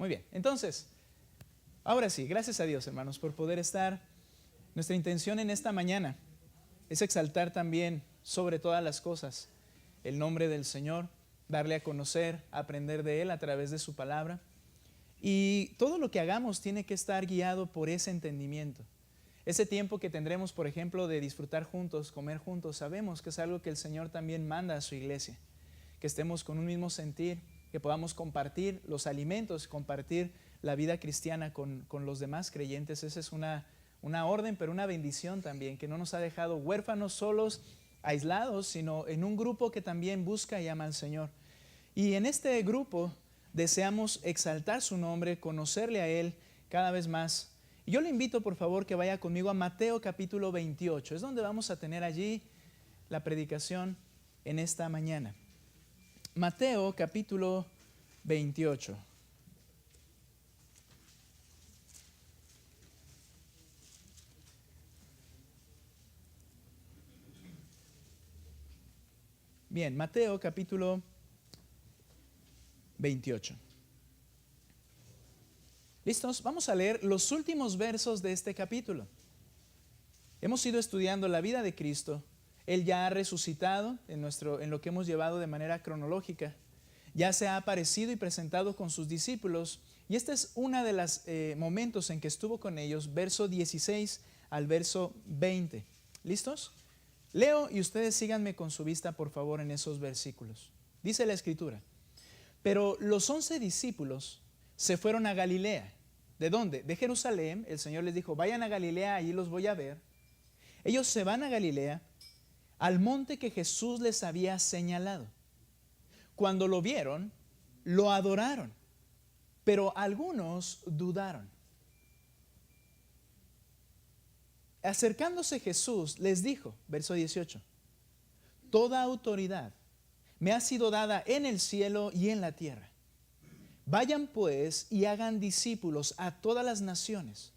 Muy bien, entonces, ahora sí, gracias a Dios, hermanos, por poder estar. Nuestra intención en esta mañana es exaltar también sobre todas las cosas el nombre del Señor, darle a conocer, aprender de Él a través de su palabra. Y todo lo que hagamos tiene que estar guiado por ese entendimiento. Ese tiempo que tendremos, por ejemplo, de disfrutar juntos, comer juntos, sabemos que es algo que el Señor también manda a su iglesia. Que estemos con un mismo sentir, que podamos compartir los alimentos, compartir la vida cristiana con los demás creyentes. Esa es una orden, pero una bendición también, que no nos ha dejado huérfanos, solos, aislados, sino en un grupo que también busca y ama al Señor. Y en este grupo deseamos exaltar su nombre, conocerle a Él cada vez más. Y yo le invito, por favor, que vaya conmigo a Mateo capítulo 28. Es donde vamos a tener allí la predicación en esta mañana. Mateo capítulo 28. Bien, Mateo capítulo 28. ¿Listos? Vamos a leer los últimos versos de este capítulo. Hemos ido estudiando la vida de Cristo. Él ya ha resucitado en lo que hemos llevado de manera cronológica. Ya se ha aparecido y presentado con sus discípulos. Y este es uno de los momentos en que estuvo con ellos, verso 16 al verso 20. ¿Listos? Leo y ustedes síganme con su vista, por favor, en esos versículos. Dice la Escritura: pero los 11 discípulos se fueron a Galilea. ¿De dónde? De Jerusalén. El Señor les dijo: vayan a Galilea, allí los voy a ver. Ellos se van a Galilea, al monte que Jesús les había señalado. Cuando lo vieron, lo adoraron, pero algunos dudaron. Acercándose Jesús les dijo, verso 18: toda autoridad me ha sido dada en el cielo y en la tierra. Vayan pues y hagan discípulos a todas las naciones,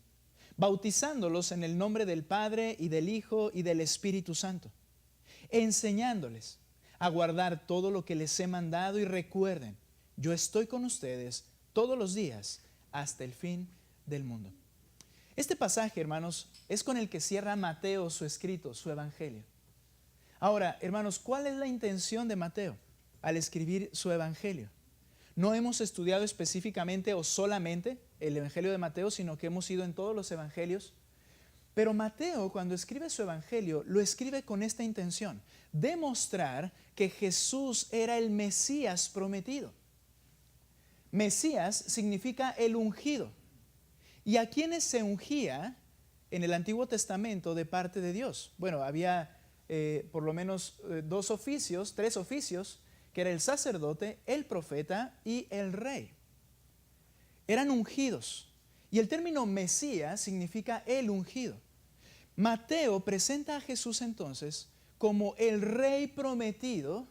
bautizándolos en el nombre del Padre y del Hijo y del Espíritu Santo, enseñándoles a guardar todo lo que les he mandado, y recuerden, yo estoy con ustedes todos los días hasta el fin del mundo. Este pasaje, hermanos, es con el que cierra Mateo su escrito, su evangelio. Ahora, hermanos, ¿cuál es la intención de Mateo al escribir su evangelio? No hemos estudiado específicamente o solamente el evangelio de Mateo, sino que hemos ido en todos los evangelios. Pero Mateo, cuando escribe su evangelio, lo escribe con esta intención: demostrar que Jesús era el Mesías prometido. Mesías significa el ungido. ¿Y a quiénes se ungía en el Antiguo Testamento de parte de Dios? Bueno, había por lo menos tres oficios, que era el sacerdote, el profeta y el rey. Eran ungidos. Y el término Mesías significa el ungido. Mateo presenta a Jesús entonces como el rey prometido,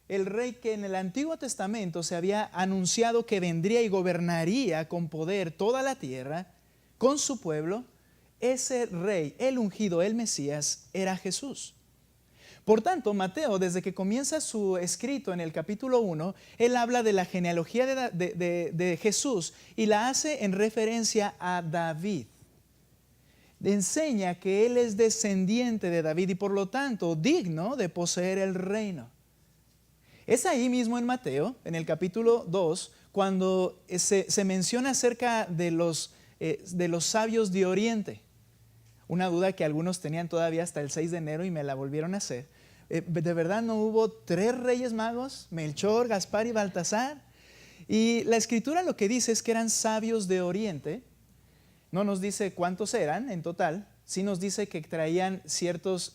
el rey que en el Antiguo Testamento se había anunciado que vendría y gobernaría con poder toda la tierra con su pueblo. Ese rey, el ungido, el Mesías, era Jesús. Por tanto, Mateo, desde que comienza su escrito en el capítulo 1, él habla de la genealogía de Jesús y la hace en referencia a David. Enseña que él es descendiente de David y por lo tanto digno de poseer el reino. Es ahí mismo en Mateo, en el capítulo 2, cuando se menciona acerca de los sabios de Oriente. Una duda que algunos tenían todavía hasta el 6 de enero y me la volvieron a hacer. ¿De verdad no hubo 3 reyes magos? Melchor, Gaspar y Baltasar. Y la Escritura lo que dice es que eran sabios de Oriente. No nos dice cuántos eran en total. Sí nos dice que traían ciertos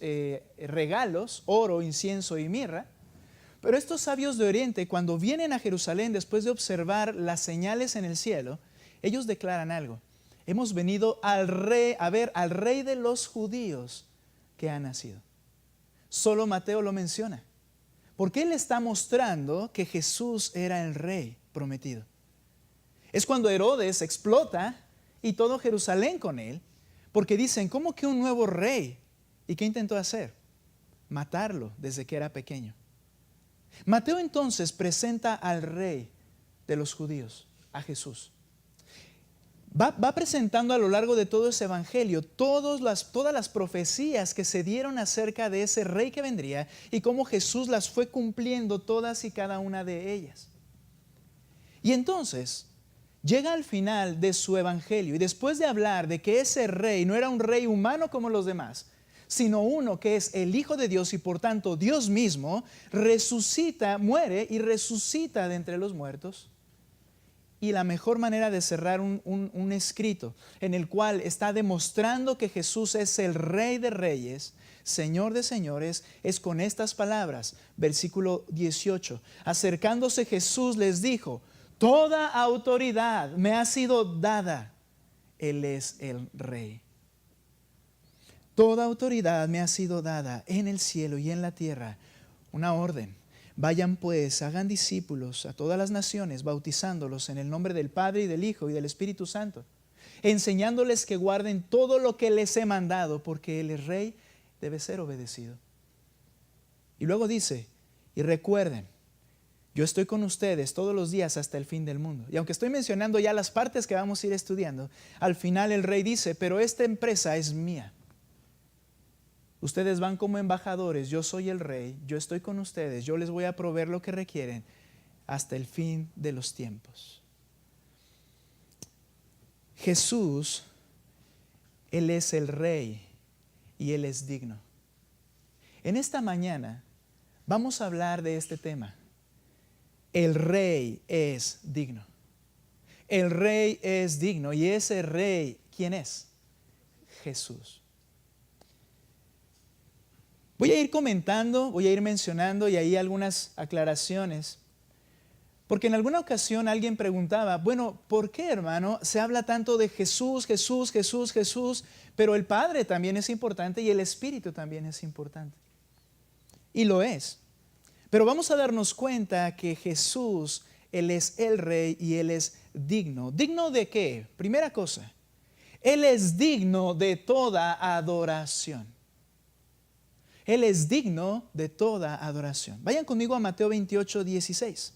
regalos, oro, incienso y mirra. Pero estos sabios de Oriente, cuando vienen a Jerusalén después de observar las señales en el cielo, ellos declaran algo: hemos venido a ver al rey de los judíos que ha nacido. Solo Mateo lo menciona, porque él está mostrando que Jesús era el rey prometido. Es cuando Herodes explota y todo Jerusalén con él, porque dicen: ¿cómo que un nuevo rey? ¿Y qué intentó hacer? Matarlo desde que era pequeño. Mateo entonces presenta al rey de los judíos, a Jesús. va presentando a lo largo de todo ese evangelio todas las profecías que se dieron acerca de ese rey que vendría y cómo Jesús las fue cumpliendo todas y cada una de ellas. Y entonces llega al final de su evangelio y después de hablar de que ese rey no era un rey humano como los demás, sino uno que es el Hijo de Dios y por tanto Dios mismo, resucita, muere y resucita de entre los muertos. Y la mejor manera de cerrar un escrito en el cual está demostrando que Jesús es el Rey de Reyes, Señor de Señores, es con estas palabras. Versículo 18. Acercándose Jesús les dijo: toda autoridad me ha sido dada. Él es el Rey. Toda autoridad me ha sido dada en el cielo y en la tierra. Una orden. Vayan pues, hagan discípulos a todas las naciones, bautizándolos en el nombre del Padre y del Hijo y del Espíritu Santo, enseñándoles que guarden todo lo que les he mandado, porque Él es Rey, debe ser obedecido. Y luego dice: y recuerden, yo estoy con ustedes todos los días hasta el fin del mundo. Y aunque estoy mencionando ya las partes que vamos a ir estudiando, al final el Rey dice: pero esta empresa es mía. Ustedes van como embajadores, yo soy el Rey, yo estoy con ustedes, yo les voy a proveer lo que requieren hasta el fin de los tiempos. Jesús, Él es el Rey y Él es digno. En esta mañana vamos a hablar de este tema. El Rey es digno. El Rey es digno. Y ese Rey, ¿quién es? Jesús. Voy a ir comentando, voy a ir mencionando y ahí algunas aclaraciones. Porque en alguna ocasión alguien preguntaba: bueno, ¿por qué, hermano, se habla tanto de Jesús, Jesús, Jesús, Jesús? Pero el Padre también es importante y el Espíritu también es importante. Y lo es. Pero vamos a darnos cuenta que Jesús, Él es el Rey y Él es digno. ¿Digno de qué? Primera cosa, Él es digno de toda adoración. Él es digno de toda adoración. Vayan conmigo a Mateo 28, 16.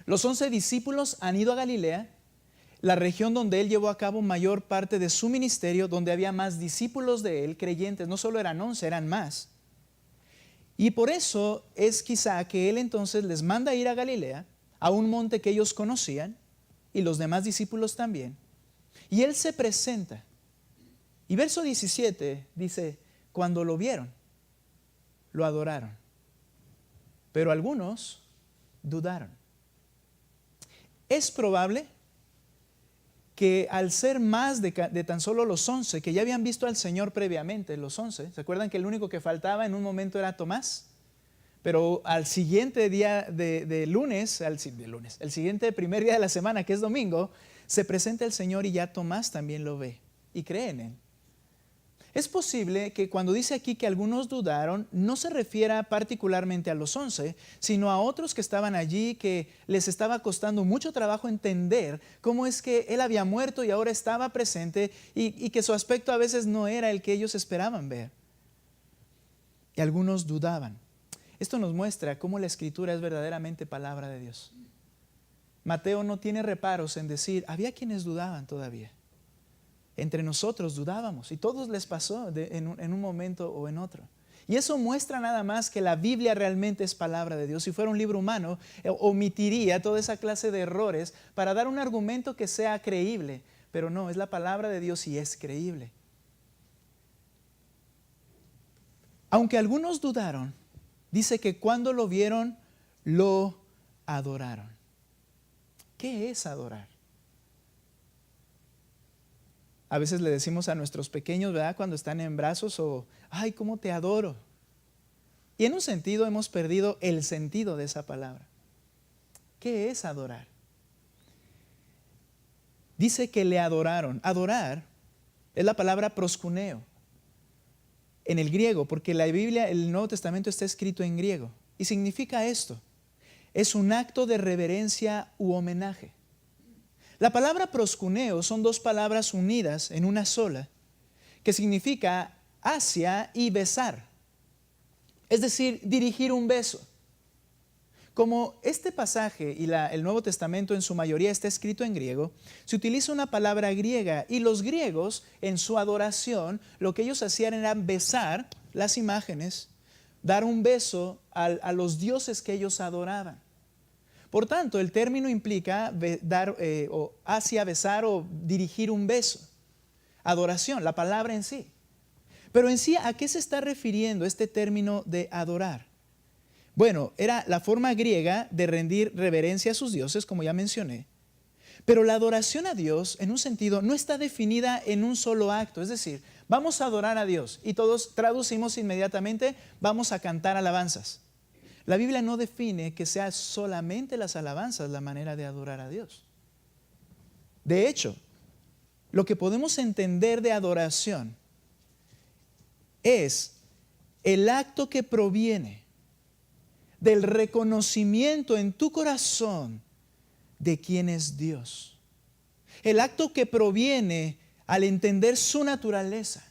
Los 11 discípulos han ido a Galilea, la región donde Él llevó a cabo mayor parte de su ministerio, donde había más discípulos de Él, creyentes. No solo eran 11, eran más. Y por eso es quizá que Él entonces les manda ir a Galilea, a un monte que ellos conocían, y los demás discípulos también. Y Él se presenta. Y verso 17 dice: cuando lo vieron, lo adoraron, pero algunos dudaron. Es probable que al ser más de tan solo los 11, que ya habían visto al Señor previamente, los 11, ¿se acuerdan que el único que faltaba en un momento era Tomás? Pero al siguiente día de lunes, el siguiente primer día de la semana, que es domingo, se presenta el Señor y ya Tomás también lo ve y cree en Él. Es posible que cuando dice aquí que algunos dudaron, no se refiera particularmente a los 11, sino a otros que estaban allí, que les estaba costando mucho trabajo entender cómo es que Él había muerto y ahora estaba presente y que su aspecto a veces no era el que ellos esperaban ver. Y algunos dudaban. Esto nos muestra cómo la Escritura es verdaderamente palabra de Dios. Mateo no tiene reparos en decir: había quienes dudaban todavía. Entre nosotros dudábamos y todos les pasó en un momento o en otro. Y eso muestra nada más que la Biblia realmente es palabra de Dios. Si fuera un libro humano, omitiría toda esa clase de errores para dar un argumento que sea creíble. Pero no, es la palabra de Dios y es creíble. Aunque algunos dudaron, dice que cuando lo vieron, lo adoraron. ¿Qué es adorar? A veces le decimos a nuestros pequeños, ¿verdad?, cuando están en brazos, o ¡ay, cómo te adoro! Y en un sentido hemos perdido el sentido de esa palabra. ¿Qué es adorar? Dice que le adoraron. Adorar es la palabra proskuneo en el griego, porque la Biblia, el Nuevo Testamento está escrito en griego. Y significa esto: es un acto de reverencia u homenaje. La palabra proskuneo son dos palabras unidas en una sola, que significa hacia y besar. Es decir, dirigir un beso. Como este pasaje y el Nuevo Testamento en su mayoría está escrito en griego, se utiliza una palabra griega y los griegos en su adoración lo que ellos hacían era besar las imágenes, dar un beso a los dioses que ellos adoraban. Por tanto, el término implica dar o hacia besar o dirigir un beso. Adoración, la palabra en sí. Pero en sí, ¿a qué se está refiriendo este término de adorar? Bueno, era la forma griega de rendir reverencia a sus dioses, como ya mencioné. Pero la adoración a Dios, en un sentido, no está definida en un solo acto. Es decir, vamos a adorar a Dios y todos traducimos inmediatamente, vamos a cantar alabanzas. La Biblia no define que sea solamente las alabanzas la manera de adorar a Dios. De hecho, lo que podemos entender de adoración es el acto que proviene del reconocimiento en tu corazón de quién es Dios. El acto que proviene al entender su naturaleza.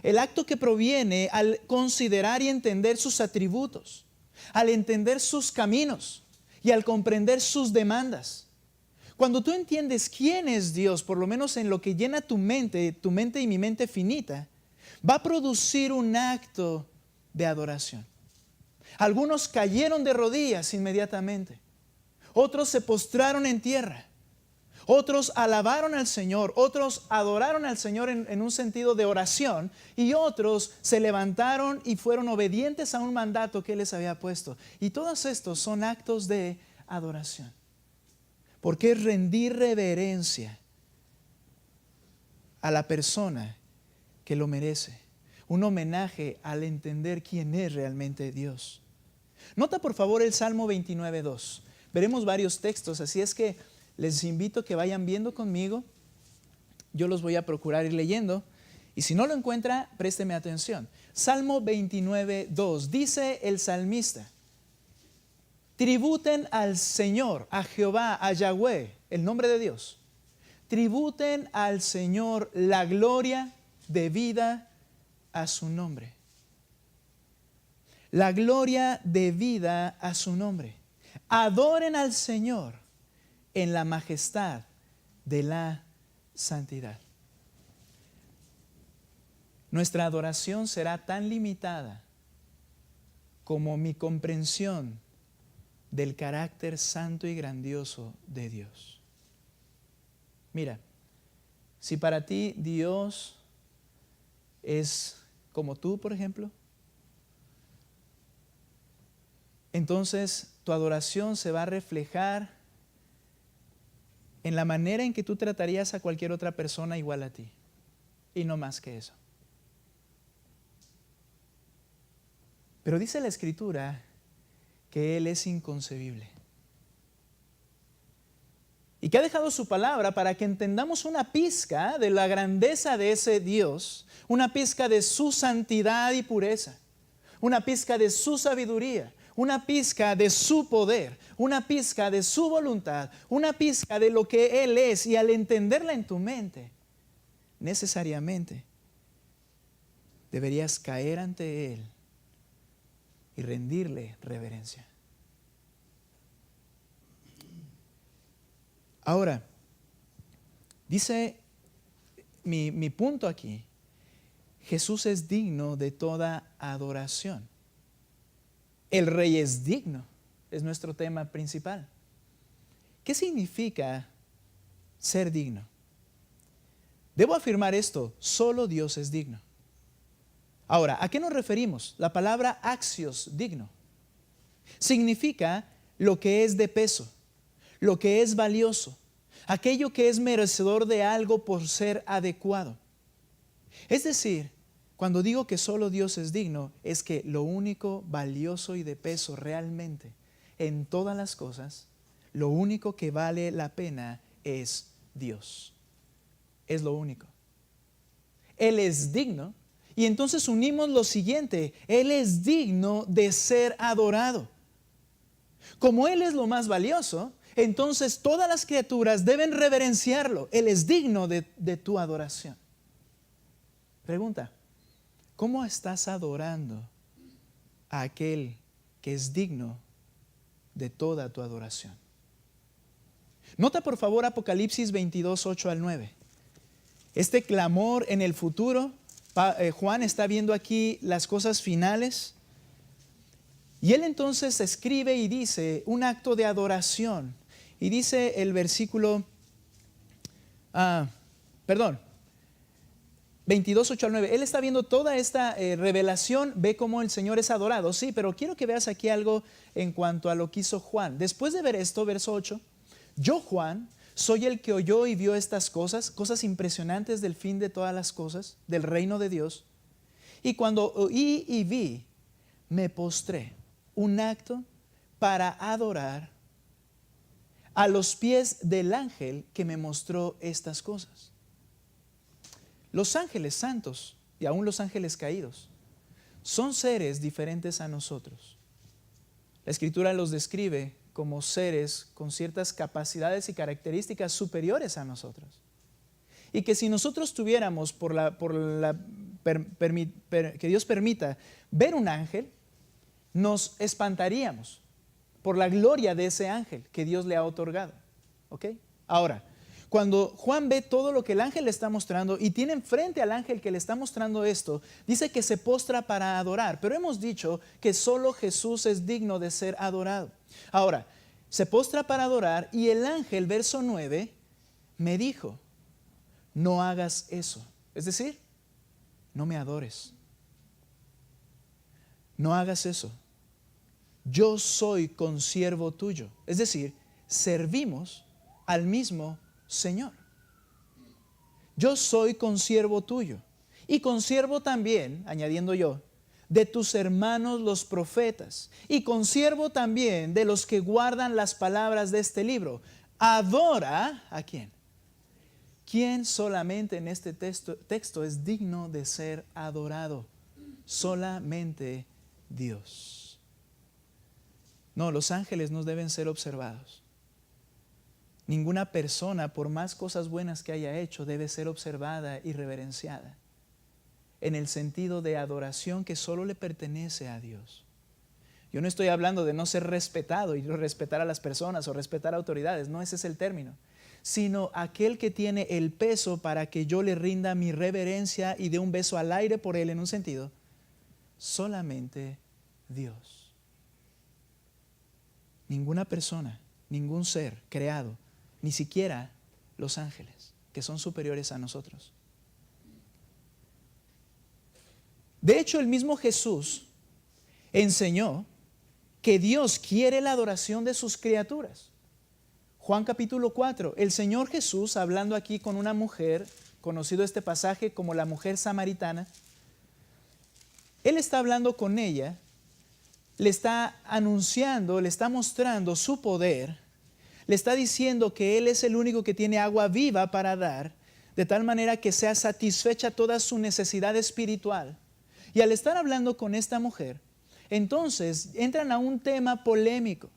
El acto que proviene al considerar y entender sus atributos, al entender sus caminos y al comprender sus demandas. Cuando tú entiendes quién es Dios, por lo menos en lo que llena tu mente y mi mente finita, va a producir un acto de adoración. Algunos cayeron de rodillas inmediatamente. Otros se postraron en tierra. Otros alabaron al Señor. Otros adoraron al Señor en un sentido de oración. Y otros se levantaron y fueron obedientes a un mandato que Él les había puesto. Y todos estos son actos de adoración. Porque es rendir reverencia a la persona que lo merece. Un homenaje al entender quién es realmente Dios. Nota por favor el Salmo 29:2. Veremos varios textos, así es que les invito a que vayan viendo conmigo. Yo los voy a procurar ir leyendo. Y si no lo encuentra, présteme atención. Salmo 29:2. Dice el salmista: tributen al Señor, a Jehová, a Yahweh, el nombre de Dios. Tributen al Señor la gloria debida a su nombre. La gloria debida a su nombre. Adoren al Señor en la majestad de la santidad. Nuestra adoración será tan limitada como mi comprensión del carácter santo y grandioso de Dios. Mira, si para ti Dios es como tú, por ejemplo, entonces tu adoración se va a reflejar en la manera en que tú tratarías a cualquier otra persona igual a ti. Y no más que eso. Pero dice la Escritura que Él es inconcebible. Y que ha dejado su palabra para que entendamos una pizca de la grandeza de ese Dios, una pizca de su santidad y pureza, una pizca de su sabiduría, una pizca de su poder, una pizca de su voluntad, una pizca de lo que Él es. Y al entenderla en tu mente, necesariamente deberías caer ante Él y rendirle reverencia. Ahora, dice mi punto aquí: Jesús es digno de toda adoración. El Rey es digno, es nuestro tema principal. ¿Qué significa ser digno? Debo afirmar esto: solo Dios es digno. Ahora, ¿a qué nos referimos? La palabra axios, digno, significa lo que es de peso, lo que es valioso, aquello que es merecedor de algo por ser adecuado. Es decir, cuando digo que solo Dios es digno, es que lo único valioso y de peso realmente en todas las cosas, lo único que vale la pena es Dios. Es lo único. Él es digno. Y entonces unimos lo siguiente: Él es digno de ser adorado. Como Él es lo más valioso, entonces todas las criaturas deben reverenciarlo. Él es digno de tu adoración. Pregunta: ¿cómo estás adorando a aquel que es digno de toda tu adoración. Nota por favor Apocalipsis 22, 8 al 9. Este clamor en el futuro, Juan está viendo aquí las cosas finales. Y él entonces escribe y dice un acto de adoración. Y dice el versículo, 22, 8 al 9. Él está viendo toda esta revelación, ve cómo el Señor es adorado. Sí, pero quiero que veas aquí algo en cuanto a lo que hizo Juan. Después de ver esto, verso 8, yo, Juan, soy el que oyó y vio estas cosas, cosas impresionantes del fin de todas las cosas, del reino de Dios. Y cuando oí y vi, me postré, un acto para adorar a los pies del ángel que me mostró estas cosas. Los ángeles santos y aún los ángeles caídos son seres diferentes a nosotros. La Escritura los describe como seres con ciertas capacidades y características superiores a nosotros. Y que si nosotros tuviéramos, que Dios permita, ver un ángel, nos espantaríamos por la gloria de ese ángel que Dios le ha otorgado. ¿Ok? Ahora, cuando Juan ve todo lo que el ángel le está mostrando y tiene enfrente al ángel que le está mostrando esto, dice que se postra para adorar. Pero hemos dicho que solo Jesús es digno de ser adorado. Ahora, se postra para adorar y el ángel, verso 9, me dijo, no hagas eso. Es decir, no me adores. No hagas eso. Yo soy consiervo tuyo. Es decir, servimos al mismo Señor. Yo soy consiervo tuyo y consiervo también, añadiendo yo, de tus hermanos los profetas y consiervo también de los que guardan las palabras de este libro. Adora ¿a quién? ¿Quién solamente en este texto es digno de ser adorado? Solamente Dios. No, los ángeles no deben ser observados. Ninguna persona, por más cosas buenas que haya hecho, debe ser observada y reverenciada en el sentido de adoración que solo le pertenece a Dios. Yo no estoy hablando de no ser respetado y no respetar a las personas o respetar a autoridades, no ese es el término, sino aquel que tiene el peso para que yo le rinda mi reverencia y dé un beso al aire por él en un sentido, solamente Dios. Ninguna persona, ningún ser creado, ni siquiera los ángeles, que son superiores a nosotros. De hecho, el mismo Jesús enseñó que Dios quiere la adoración de sus criaturas. Juan capítulo 4, el Señor Jesús, hablando aquí con una mujer, conocido este pasaje como la mujer samaritana, Él está hablando con ella, le está anunciando, le está mostrando su poder, le está diciendo que Él es el único que tiene agua viva para dar, de tal manera que sea satisfecha toda su necesidad espiritual. Y al estar hablando con esta mujer, entonces entran a un tema polémico.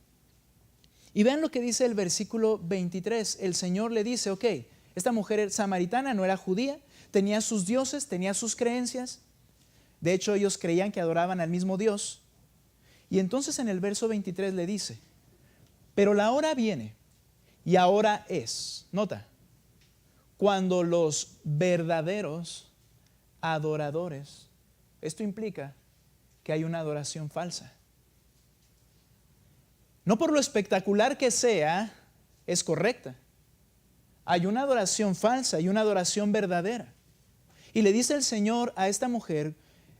Y vean lo que dice el versículo 23. El Señor le dice, ok, esta mujer samaritana no era judía, tenía sus dioses, tenía sus creencias. De hecho, ellos creían que adoraban al mismo Dios. Y entonces en el verso 23 le dice, pero la hora viene y ahora es, nota, cuando los verdaderos adoradores, esto implica que hay una adoración falsa. No por lo espectacular que sea, es correcta. Hay una adoración falsa y una adoración verdadera. Y le dice el Señor a esta mujer,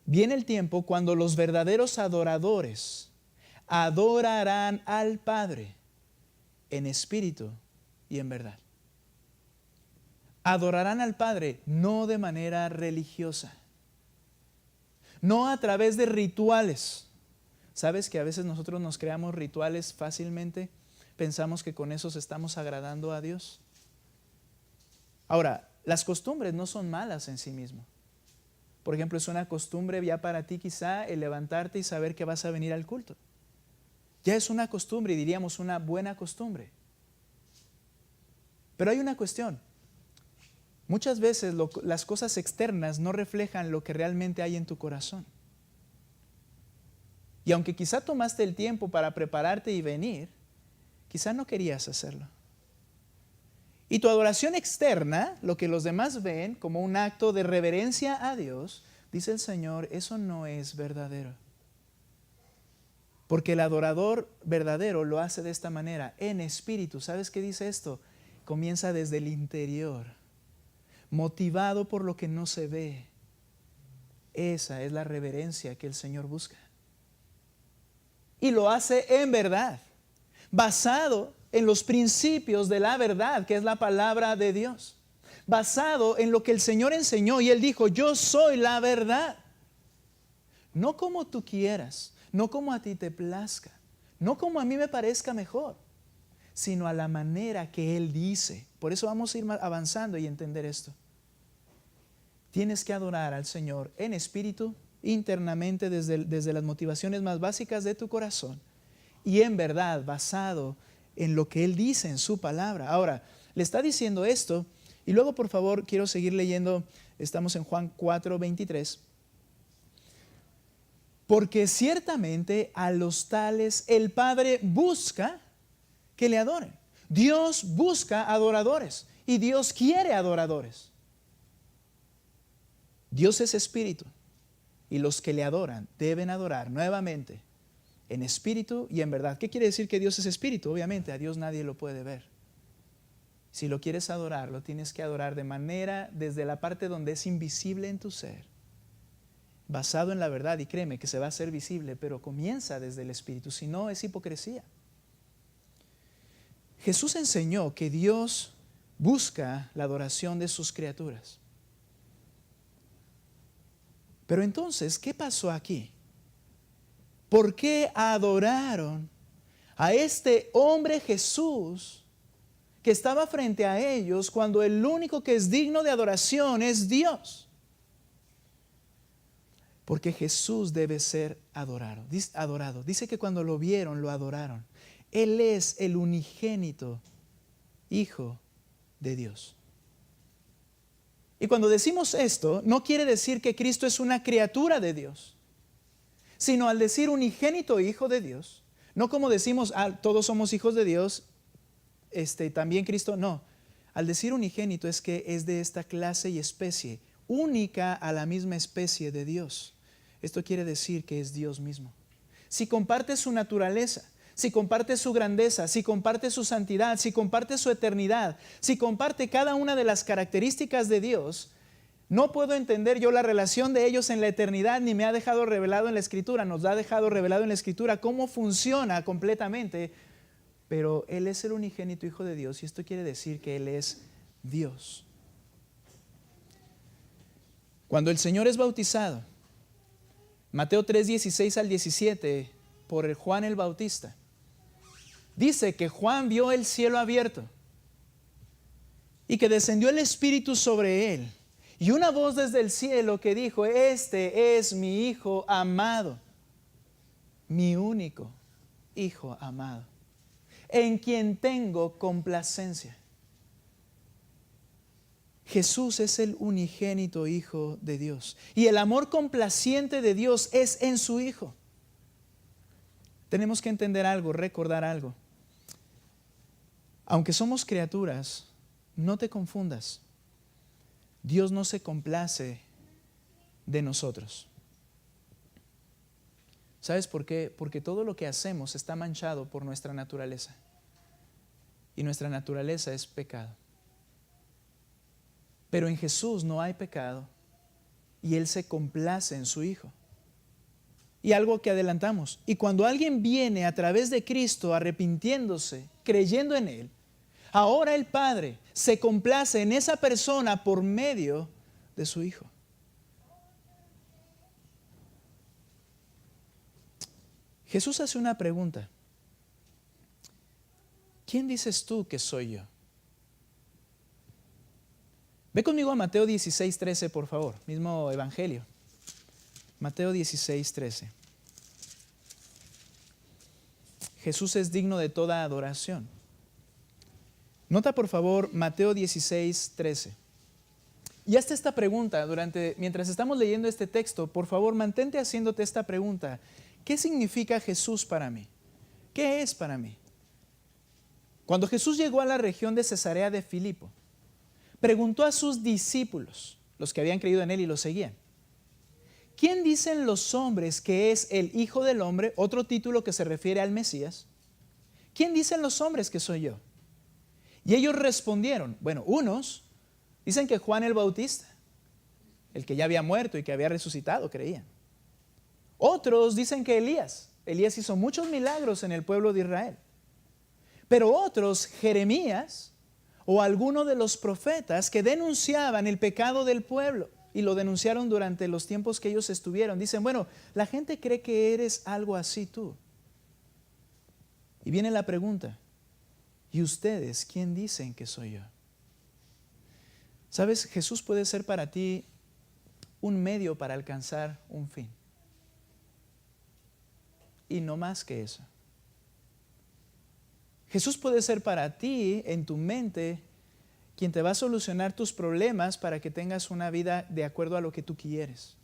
viene el tiempo cuando los verdaderos adoradores adorarán al Padre en espíritu y en verdad. Adorarán al Padre no de manera religiosa, no a través de rituales. ¿Sabes que a veces nosotros nos creamos rituales fácilmente? Pensamos que con esos estamos agradando a Dios. Ahora, las costumbres no son malas en sí mismo. Por ejemplo, es una costumbre ya para ti quizá el levantarte y saber que vas a venir al culto. Ya es una costumbre y diríamos una buena costumbre. Pero hay una cuestión. Muchas veces las cosas externas no reflejan lo que realmente hay en tu corazón. Y aunque quizá tomaste el tiempo para prepararte y venir, quizá no querías hacerlo. Y tu adoración externa, lo que los demás ven como un acto de reverencia a Dios, dice el Señor, eso no es verdadero. Porque el adorador verdadero lo hace de esta manera, en espíritu. ¿Sabes qué dice esto? Comienza desde el interior, motivado por lo que no se ve. Esa es la reverencia que el Señor busca. Y lo hace en verdad, basado en los principios de la verdad, que es la palabra de Dios. Basado en lo que el Señor enseñó y Él dijo, yo soy la verdad. No como tú quieras, no como a ti te plazca, no como a mí me parezca mejor, sino a la manera que Él dice. Por eso vamos a ir avanzando y entender esto. Tienes que adorar al Señor en espíritu, internamente, desde las motivaciones más básicas de tu corazón y en verdad, basado en lo que Él dice en su palabra. Ahora, le está diciendo esto y luego, por favor, quiero seguir leyendo. Estamos en Juan 4:23. Porque ciertamente a los tales el Padre busca que le adoren. Dios busca adoradores y Dios quiere adoradores. Dios es espíritu y los que le adoran deben adorar nuevamente en espíritu y en verdad. ¿Qué quiere decir que Dios es espíritu? Obviamente a Dios nadie lo puede ver. Si lo quieres adorar, lo tienes que adorar de manera desde la parte donde es invisible en tu ser, basado en la verdad, y créeme que se va a hacer visible, pero comienza desde el espíritu, si no es hipocresía. Jesús enseñó que Dios busca la adoración de sus criaturas. Pero entonces, ¿qué pasó aquí? ¿Por qué adoraron a este hombre Jesús que estaba frente a ellos cuando el único que es digno de adoración es Dios? Porque Jesús debe ser adorado. Dice que cuando lo vieron, lo adoraron. Él es el unigénito Hijo de Dios. Y cuando decimos esto, no quiere decir que Cristo es una criatura de Dios, sino al decir unigénito Hijo de Dios, no como decimos, todos somos hijos de Dios, también Cristo, no. Al decir unigénito es que es de esta clase y especie, única a la misma especie de Dios. Esto quiere decir que es Dios mismo. Si comparte su naturaleza, si comparte su grandeza, si comparte su santidad, si comparte su eternidad, si comparte cada una de las características de Dios, no puedo entender yo la relación de ellos en la eternidad, ni me ha dejado revelado en la Escritura, nos ha dejado revelado en la Escritura cómo funciona completamente, pero Él es el unigénito Hijo de Dios y esto quiere decir que Él es Dios. Cuando el Señor es bautizado, Mateo 3:16 al 17, por el Juan el Bautista, dice que Juan vio el cielo abierto y que descendió el Espíritu sobre él. Y una voz desde el cielo que dijo, este es mi Hijo amado, mi único Hijo amado, en quien tengo complacencia. Jesús es el unigénito Hijo de Dios. Y el amor complaciente de Dios es en su Hijo. Tenemos que entender algo, recordar algo. Aunque somos criaturas, no te confundas. Dios no se complace de nosotros. ¿Sabes por qué? Porque todo lo que hacemos está manchado por nuestra naturaleza. Y nuestra naturaleza es pecado. Pero en Jesús no hay pecado y Él se complace en su Hijo. Y algo que adelantamos, y cuando alguien viene a través de Cristo arrepintiéndose, creyendo en Él, ahora el Padre se complace en esa persona por medio de su Hijo. Jesús hace una pregunta. ¿Quién dices tú que soy yo? Ve conmigo a Mateo 16:13, por favor, mismo evangelio. Mateo 16:13. Jesús es digno de toda adoración. Nota por favor Mateo 16:13. Y hazte esta pregunta mientras estamos leyendo este texto, por favor mantente haciéndote esta pregunta. ¿qué significa Jesús para mí? ¿Qué es para mí? Cuando Jesús llegó a la región de Cesarea de Filipo, preguntó a sus discípulos, los que habían creído en él y lo seguían: ¿quién dicen los hombres que es el Hijo del Hombre? Otro título que se refiere al Mesías. ¿Quién dicen los hombres que soy yo? Y ellos respondieron, bueno, unos dicen que Juan el Bautista, el que ya había muerto y que había resucitado, creían. Otros dicen que Elías hizo muchos milagros en el pueblo de Israel. Pero otros, Jeremías o alguno de los profetas que denunciaban el pecado del pueblo y lo denunciaron durante los tiempos que ellos estuvieron, dicen, bueno, la gente cree que eres algo así tú. Y viene la pregunta, ¿y ustedes quién dicen que soy yo? ¿Sabes? Jesús puede ser para ti un medio para alcanzar un fin. Y no más que eso. Jesús puede ser para ti, en tu mente, quien te va a solucionar tus problemas para que tengas una vida de acuerdo a lo que tú quieres.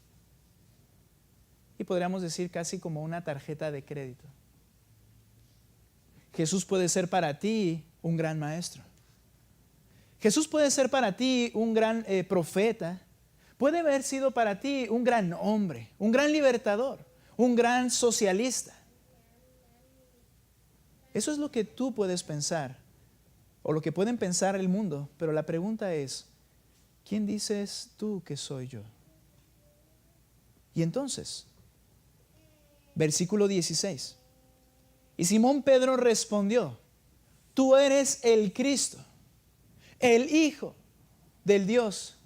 Y podríamos decir casi como una tarjeta de crédito. Jesús puede ser para ti un gran maestro. Jesús puede ser para ti un gran profeta. Puede haber sido para ti un gran hombre, un gran libertador, un gran socialista. Eso es lo que tú puedes pensar, o lo que pueden pensar el mundo, pero la pregunta es, ¿quién dices tú que soy yo? Y entonces, versículo 16, y Simón Pedro respondió, tú eres el Cristo, el Hijo del Dios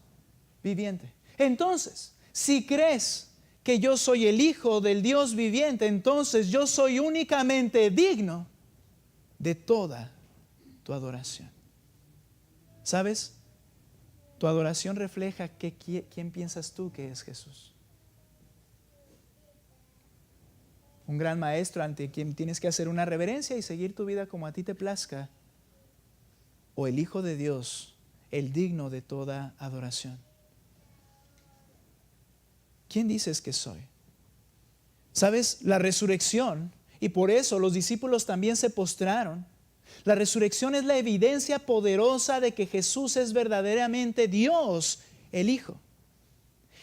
viviente. Entonces, si crees que yo soy el Hijo del Dios viviente, entonces yo soy únicamente digno de toda tu adoración. ¿Sabes? Tu adoración refleja quién piensas tú que es Jesús. Un gran maestro ante quien tienes que hacer una reverencia y seguir tu vida como a ti te plazca. O el Hijo de Dios, el digno de toda adoración. ¿Quién dices que soy? ¿Sabes? La resurrección, y por eso los discípulos también se postraron. La resurrección es la evidencia poderosa de que Jesús es verdaderamente Dios, el Hijo.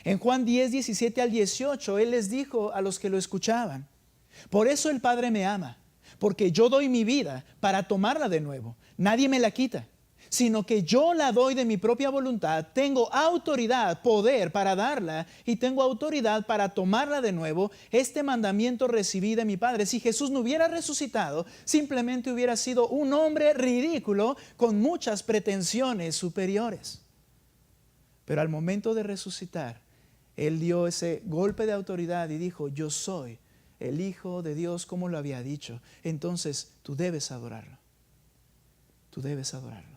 En Juan 10, 17 al 18, Él les dijo a los que lo escuchaban, por eso el Padre me ama, porque yo doy mi vida para tomarla de nuevo. Nadie me la quita, sino que yo la doy de mi propia voluntad. Tengo autoridad, poder para darla y tengo autoridad para tomarla de nuevo. Este mandamiento recibí de mi Padre. Si Jesús no hubiera resucitado, simplemente hubiera sido un hombre ridículo con muchas pretensiones superiores. Pero al momento de resucitar, Él dio ese golpe de autoridad y dijo, yo soy el Hijo de Dios como lo había dicho. Entonces tú debes adorarlo. Tú debes adorarlo.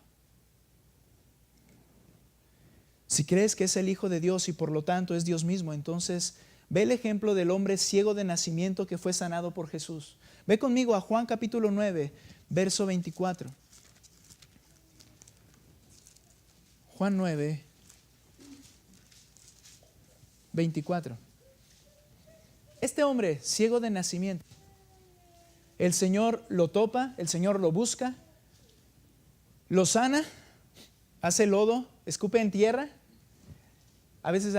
Si crees que es el Hijo de Dios y por lo tanto es Dios mismo, entonces ve el ejemplo del hombre ciego de nacimiento que fue sanado por Jesús. Ve conmigo a Juan capítulo 9, verso 24. Juan 9, 24. Este hombre ciego de nacimiento, el Señor lo topa, el Señor lo busca, lo sana, hace lodo, escupe en tierra. A veces,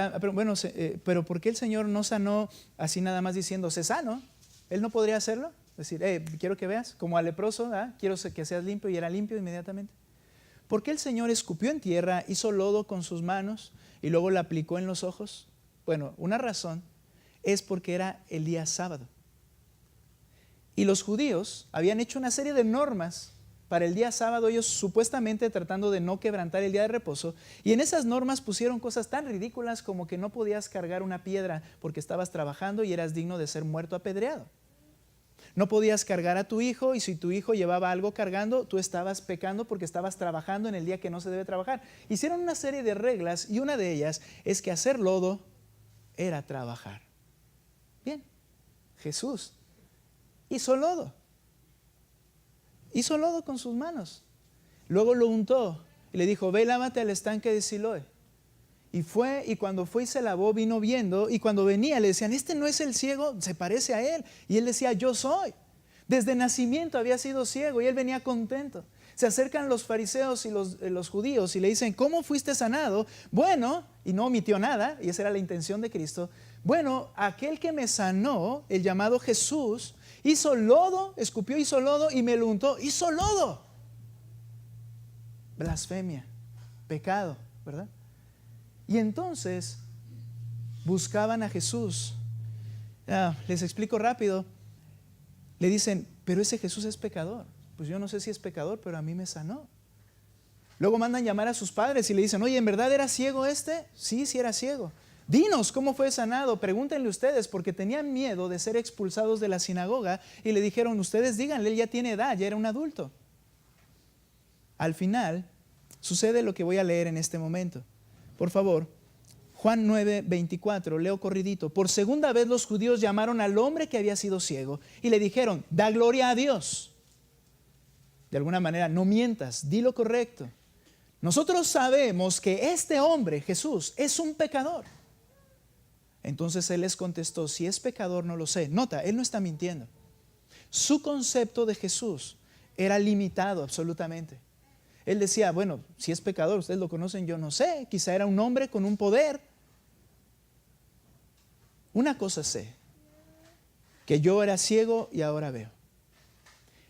pero ¿por qué el Señor no sanó así nada más diciendo, sé sano? Él no podría hacerlo. Decir, quiero que veas, como al leproso, quiero que seas limpio, y era limpio inmediatamente. ¿Por qué el Señor escupió en tierra, hizo lodo con sus manos y luego la aplicó en los ojos? Bueno, una razón es porque era el día sábado. Y los judíos habían hecho una serie de normas para el día sábado, ellos supuestamente tratando de no quebrantar el día de reposo, y en esas normas pusieron cosas tan ridículas como que no podías cargar una piedra porque estabas trabajando y eras digno de ser muerto apedreado. No podías cargar a tu hijo, y si tu hijo llevaba algo cargando, tú estabas pecando porque estabas trabajando en el día que no se debe trabajar. Hicieron una serie de reglas y una de ellas es que hacer lodo era trabajar. Bien, Jesús hizo lodo. Hizo lodo con sus manos. Luego lo untó y le dijo, ve y lávate al estanque de Siloé. y cuando fue y se lavó, vino viendo, y cuando venía le decían, este no es el ciego, se parece a él. Y él decía, yo soy. Desde nacimiento había sido ciego y él venía contento. Se acercan los fariseos y los judíos y le dicen, ¿cómo fuiste sanado? Bueno, y no omitió nada, y esa era la intención de Cristo. Bueno, aquel que me sanó, el llamado Jesús, hizo lodo, escupió, hizo lodo y me lo untó, hizo lodo. Blasfemia, pecado, ¿verdad? Y entonces buscaban a Jesús. Les explico rápido. Le dicen, pero ese Jesús es pecador. Pues yo no sé si es pecador, pero a mí me sanó. Luego mandan llamar a sus padres y le dicen, oye, ¿en verdad era ciego este? Sí, sí era ciego. Dinos cómo fue sanado, pregúntenle ustedes, porque tenían miedo de ser expulsados de la sinagoga y le dijeron, ustedes díganle, él ya tiene edad, ya era un adulto. Al final, sucede lo que voy a leer en este momento. Por favor, Juan 9:24, leo corridito. Por segunda vez los judíos llamaron al hombre que había sido ciego y le dijeron, da gloria a Dios. De alguna manera, no mientas, di lo correcto. Nosotros sabemos que este hombre, Jesús, es un pecador. Entonces él les contestó, si es pecador no lo sé. Nota, él no está mintiendo. Su concepto de Jesús era limitado absolutamente. Él decía, bueno, si es pecador, ustedes lo conocen, yo no sé. Quizá era un hombre con un poder. Una cosa sé, que yo era ciego y ahora veo.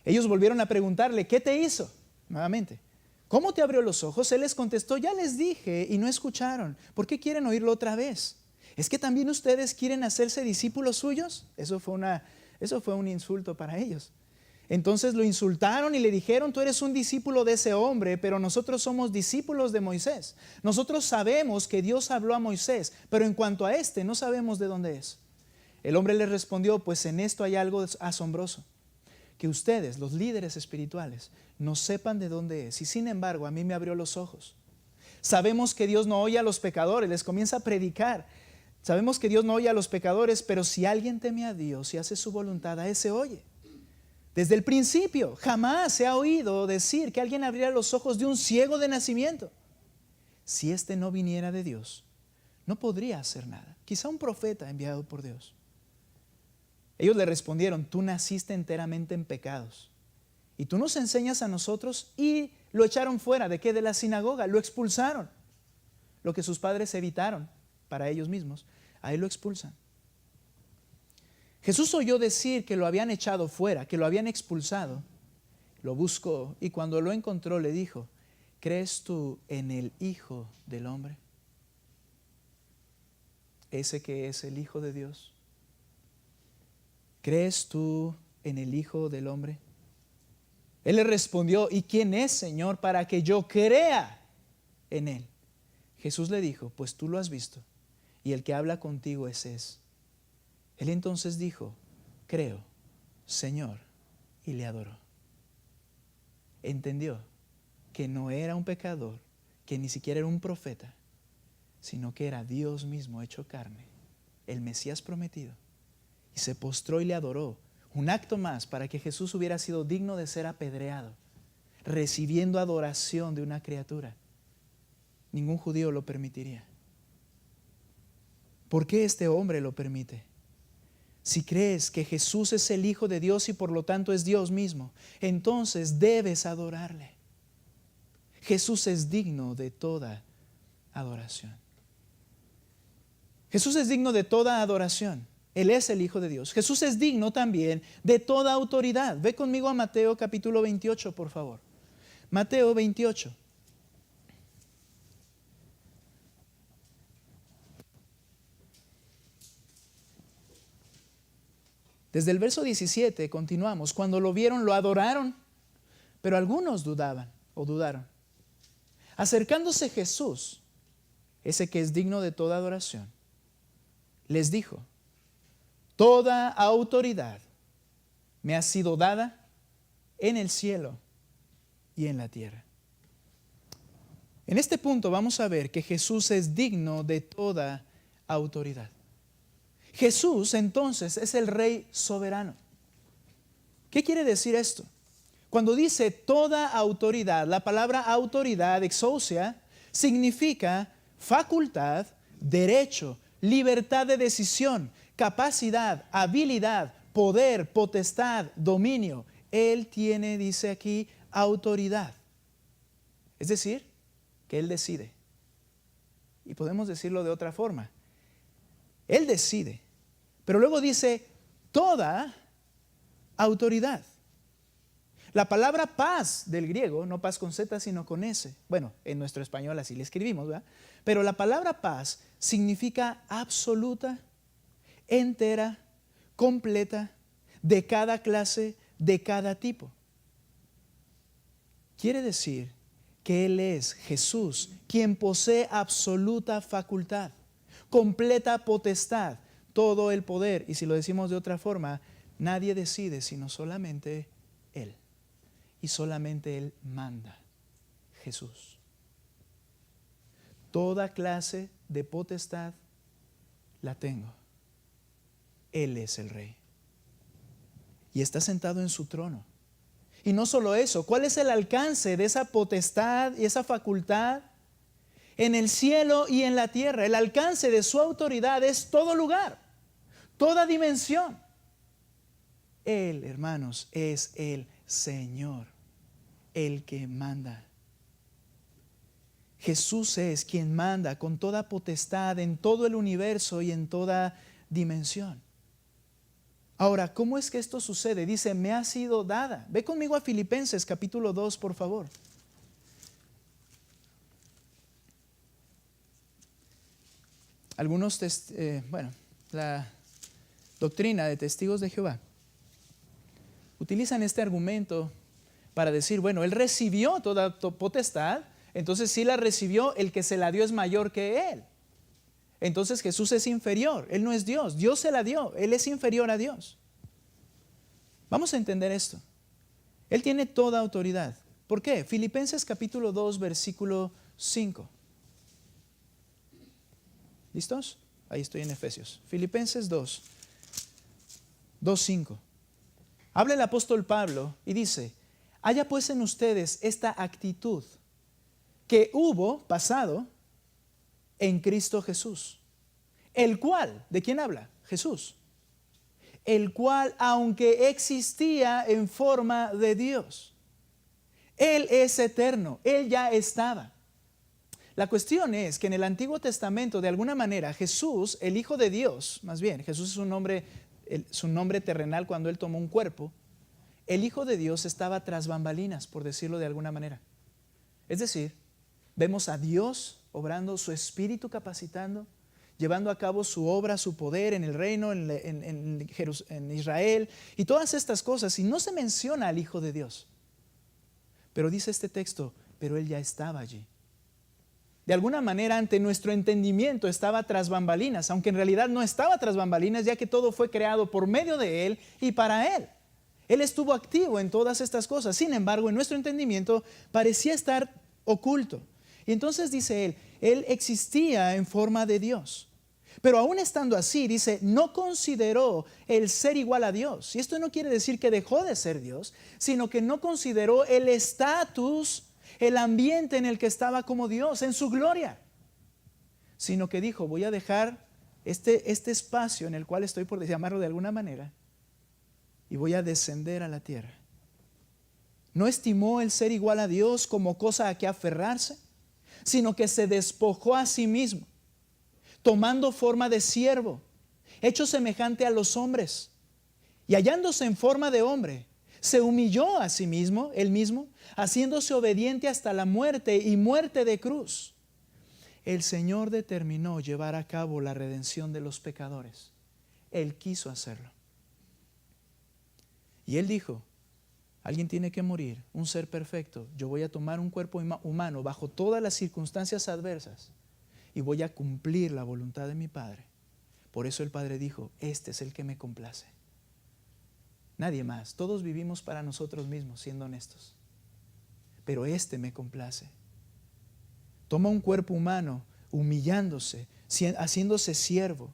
Ellos volvieron a preguntarle, ¿qué te hizo? Nuevamente, ¿cómo te abrió los ojos? Él les contestó, ya les dije y no escucharon. ¿Por qué quieren oírlo otra vez? ¿Es que también ustedes quieren hacerse discípulos suyos? Eso fue un insulto para ellos. Entonces lo insultaron y le dijeron, tú eres un discípulo de ese hombre, pero nosotros somos discípulos de Moisés. Nosotros sabemos que Dios habló a Moisés, pero en cuanto a este no sabemos de dónde es. El hombre le respondió, pues en esto hay algo asombroso, que ustedes, los líderes espirituales, no sepan de dónde es. Y sin embargo, a mí me abrió los ojos. Sabemos que Dios no oye a los pecadores, les comienza a predicar. Sabemos que Dios no oye a los pecadores, pero si alguien teme a Dios y hace su voluntad, a ese oye. Desde el principio, jamás se ha oído decir que alguien abriera los ojos de un ciego de nacimiento. Si éste no viniera de Dios, no podría hacer nada. Quizá un profeta enviado por Dios. Ellos le respondieron, tú naciste enteramente en pecados. Y tú nos enseñas a nosotros, y lo echaron fuera. ¿De qué? De la sinagoga. Lo expulsaron. Lo que sus padres evitaron para ellos mismos, a él lo expulsan. Jesús oyó decir que lo habían echado fuera, que lo habían expulsado. Lo buscó y cuando lo encontró le dijo, ¿crees tú en el Hijo del Hombre? Ese que es el Hijo de Dios. ¿Crees tú en el Hijo del Hombre? Él le respondió, ¿y quién es, Señor, para que yo crea en Él? Jesús le dijo, pues tú lo has visto, y el que habla contigo ese es. Él entonces dijo, creo, Señor, y le adoró. Entendió que no era un pecador, que ni siquiera era un profeta, sino que era Dios mismo hecho carne, el Mesías prometido. Y se postró y le adoró. Un acto más para que Jesús hubiera sido digno de ser apedreado, recibiendo adoración de una criatura. Ningún judío lo permitiría. ¿Por qué este hombre lo permite? Si crees que Jesús es el Hijo de Dios y por lo tanto es Dios mismo, entonces debes adorarle. Jesús es digno de toda adoración. Jesús es digno de toda adoración. Él es el Hijo de Dios. Jesús es digno también de toda autoridad. Ve conmigo a Mateo capítulo 28, por favor. Mateo 28. Desde el verso 17 continuamos. Cuando lo vieron, lo adoraron, pero algunos dudaban o dudaron. Acercándose Jesús, ese que es digno de toda adoración, les dijo, toda autoridad me ha sido dada en el cielo y en la tierra. En este punto vamos a ver que Jesús es digno de toda autoridad. Jesús entonces es el Rey soberano. ¿Qué quiere decir esto? Cuando dice toda autoridad, la palabra autoridad, exousia, significa facultad, derecho, libertad de decisión, capacidad, habilidad, poder, potestad, dominio. Él tiene, dice aquí, autoridad. Es decir, que Él decide. Y podemos decirlo de otra forma. Él decide. Pero luego dice, toda autoridad. La palabra paz del griego, no paz con Z, sino con S. Bueno, en nuestro español así le escribimos, ¿verdad? Pero la palabra paz significa absoluta, entera, completa, de cada clase, de cada tipo. Quiere decir que Él es Jesús, quien posee absoluta facultad, completa potestad, todo el poder. Y si lo decimos de otra forma, nadie decide sino solamente Él. Y solamente Él manda, Jesús. Toda clase de potestad la tengo. Él es el Rey. Y está sentado en su trono. Y no solo eso, ¿cuál es el alcance de esa potestad y esa facultad? En el cielo y en la tierra. El alcance de su autoridad es todo lugar, toda dimensión. Él, hermanos, es el Señor, el que manda. Jesús es quien manda con toda potestad en todo el universo y en toda dimensión. Ahora, ¿cómo es que esto sucede? Dice, me ha sido dada. Ve conmigo a Filipenses capítulo 2, por favor. Algunos, la doctrina de testigos de Jehová utilizan este argumento para decir, bueno, Él recibió toda potestad, entonces si la recibió, el que se la dio es mayor que Él. Entonces Jesús es inferior, Él no es Dios, Dios se la dio, Él es inferior a Dios. Vamos a entender esto. Él tiene toda autoridad. ¿Por qué? Filipenses capítulo 2, versículo 5. ¿Listos? Ahí estoy en Efesios. Filipenses 2, 5. Habla el apóstol Pablo y dice, haya pues en ustedes esta actitud que hubo, pasado, en Cristo Jesús, el cual, ¿de quién habla? Jesús. El cual, aunque existía en forma de Dios, Él es eterno, Él ya estaba. La cuestión es que en el Antiguo Testamento, de alguna manera, Jesús, el Hijo de Dios, más bien, Jesús es su nombre terrenal cuando Él tomó un cuerpo, el Hijo de Dios estaba tras bambalinas, por decirlo de alguna manera. Es decir, vemos a Dios obrando, su Espíritu capacitando, llevando a cabo su obra, su poder en el reino, en Israel y todas estas cosas. Y no se menciona al Hijo de Dios. Pero dice este texto, pero Él ya estaba allí. De alguna manera, ante nuestro entendimiento estaba tras bambalinas, aunque en realidad no estaba tras bambalinas, ya que todo fue creado por medio de Él y para Él. Él estuvo activo en todas estas cosas. Sin embargo, en nuestro entendimiento parecía estar oculto. Y entonces dice Él existía en forma de Dios. Pero aún estando así, dice, no consideró el ser igual a Dios. Y esto no quiere decir que dejó de ser Dios, sino que no consideró el estatus, el ambiente en el que estaba como Dios, en su gloria. Sino que dijo, voy a dejar este espacio en el cual estoy, por llamarlo de alguna manera, y voy a descender a la tierra. No estimó el ser igual a Dios como cosa a que aferrarse, sino que se despojó a sí mismo, tomando forma de siervo, hecho semejante a los hombres, y hallándose en forma de hombre, se humilló a sí mismo, él mismo, haciéndose obediente hasta la muerte y muerte de cruz. El Señor determinó llevar a cabo la redención de los pecadores. Él quiso hacerlo. Y Él dijo, alguien tiene que morir, un ser perfecto. Yo voy a tomar un cuerpo humano bajo todas las circunstancias adversas y voy a cumplir la voluntad de mi Padre. Por eso el Padre dijo, este es el que me complace. Nadie más. Todos vivimos para nosotros mismos, siendo honestos. Pero este me complace. Toma un cuerpo humano, humillándose, haciéndose siervo.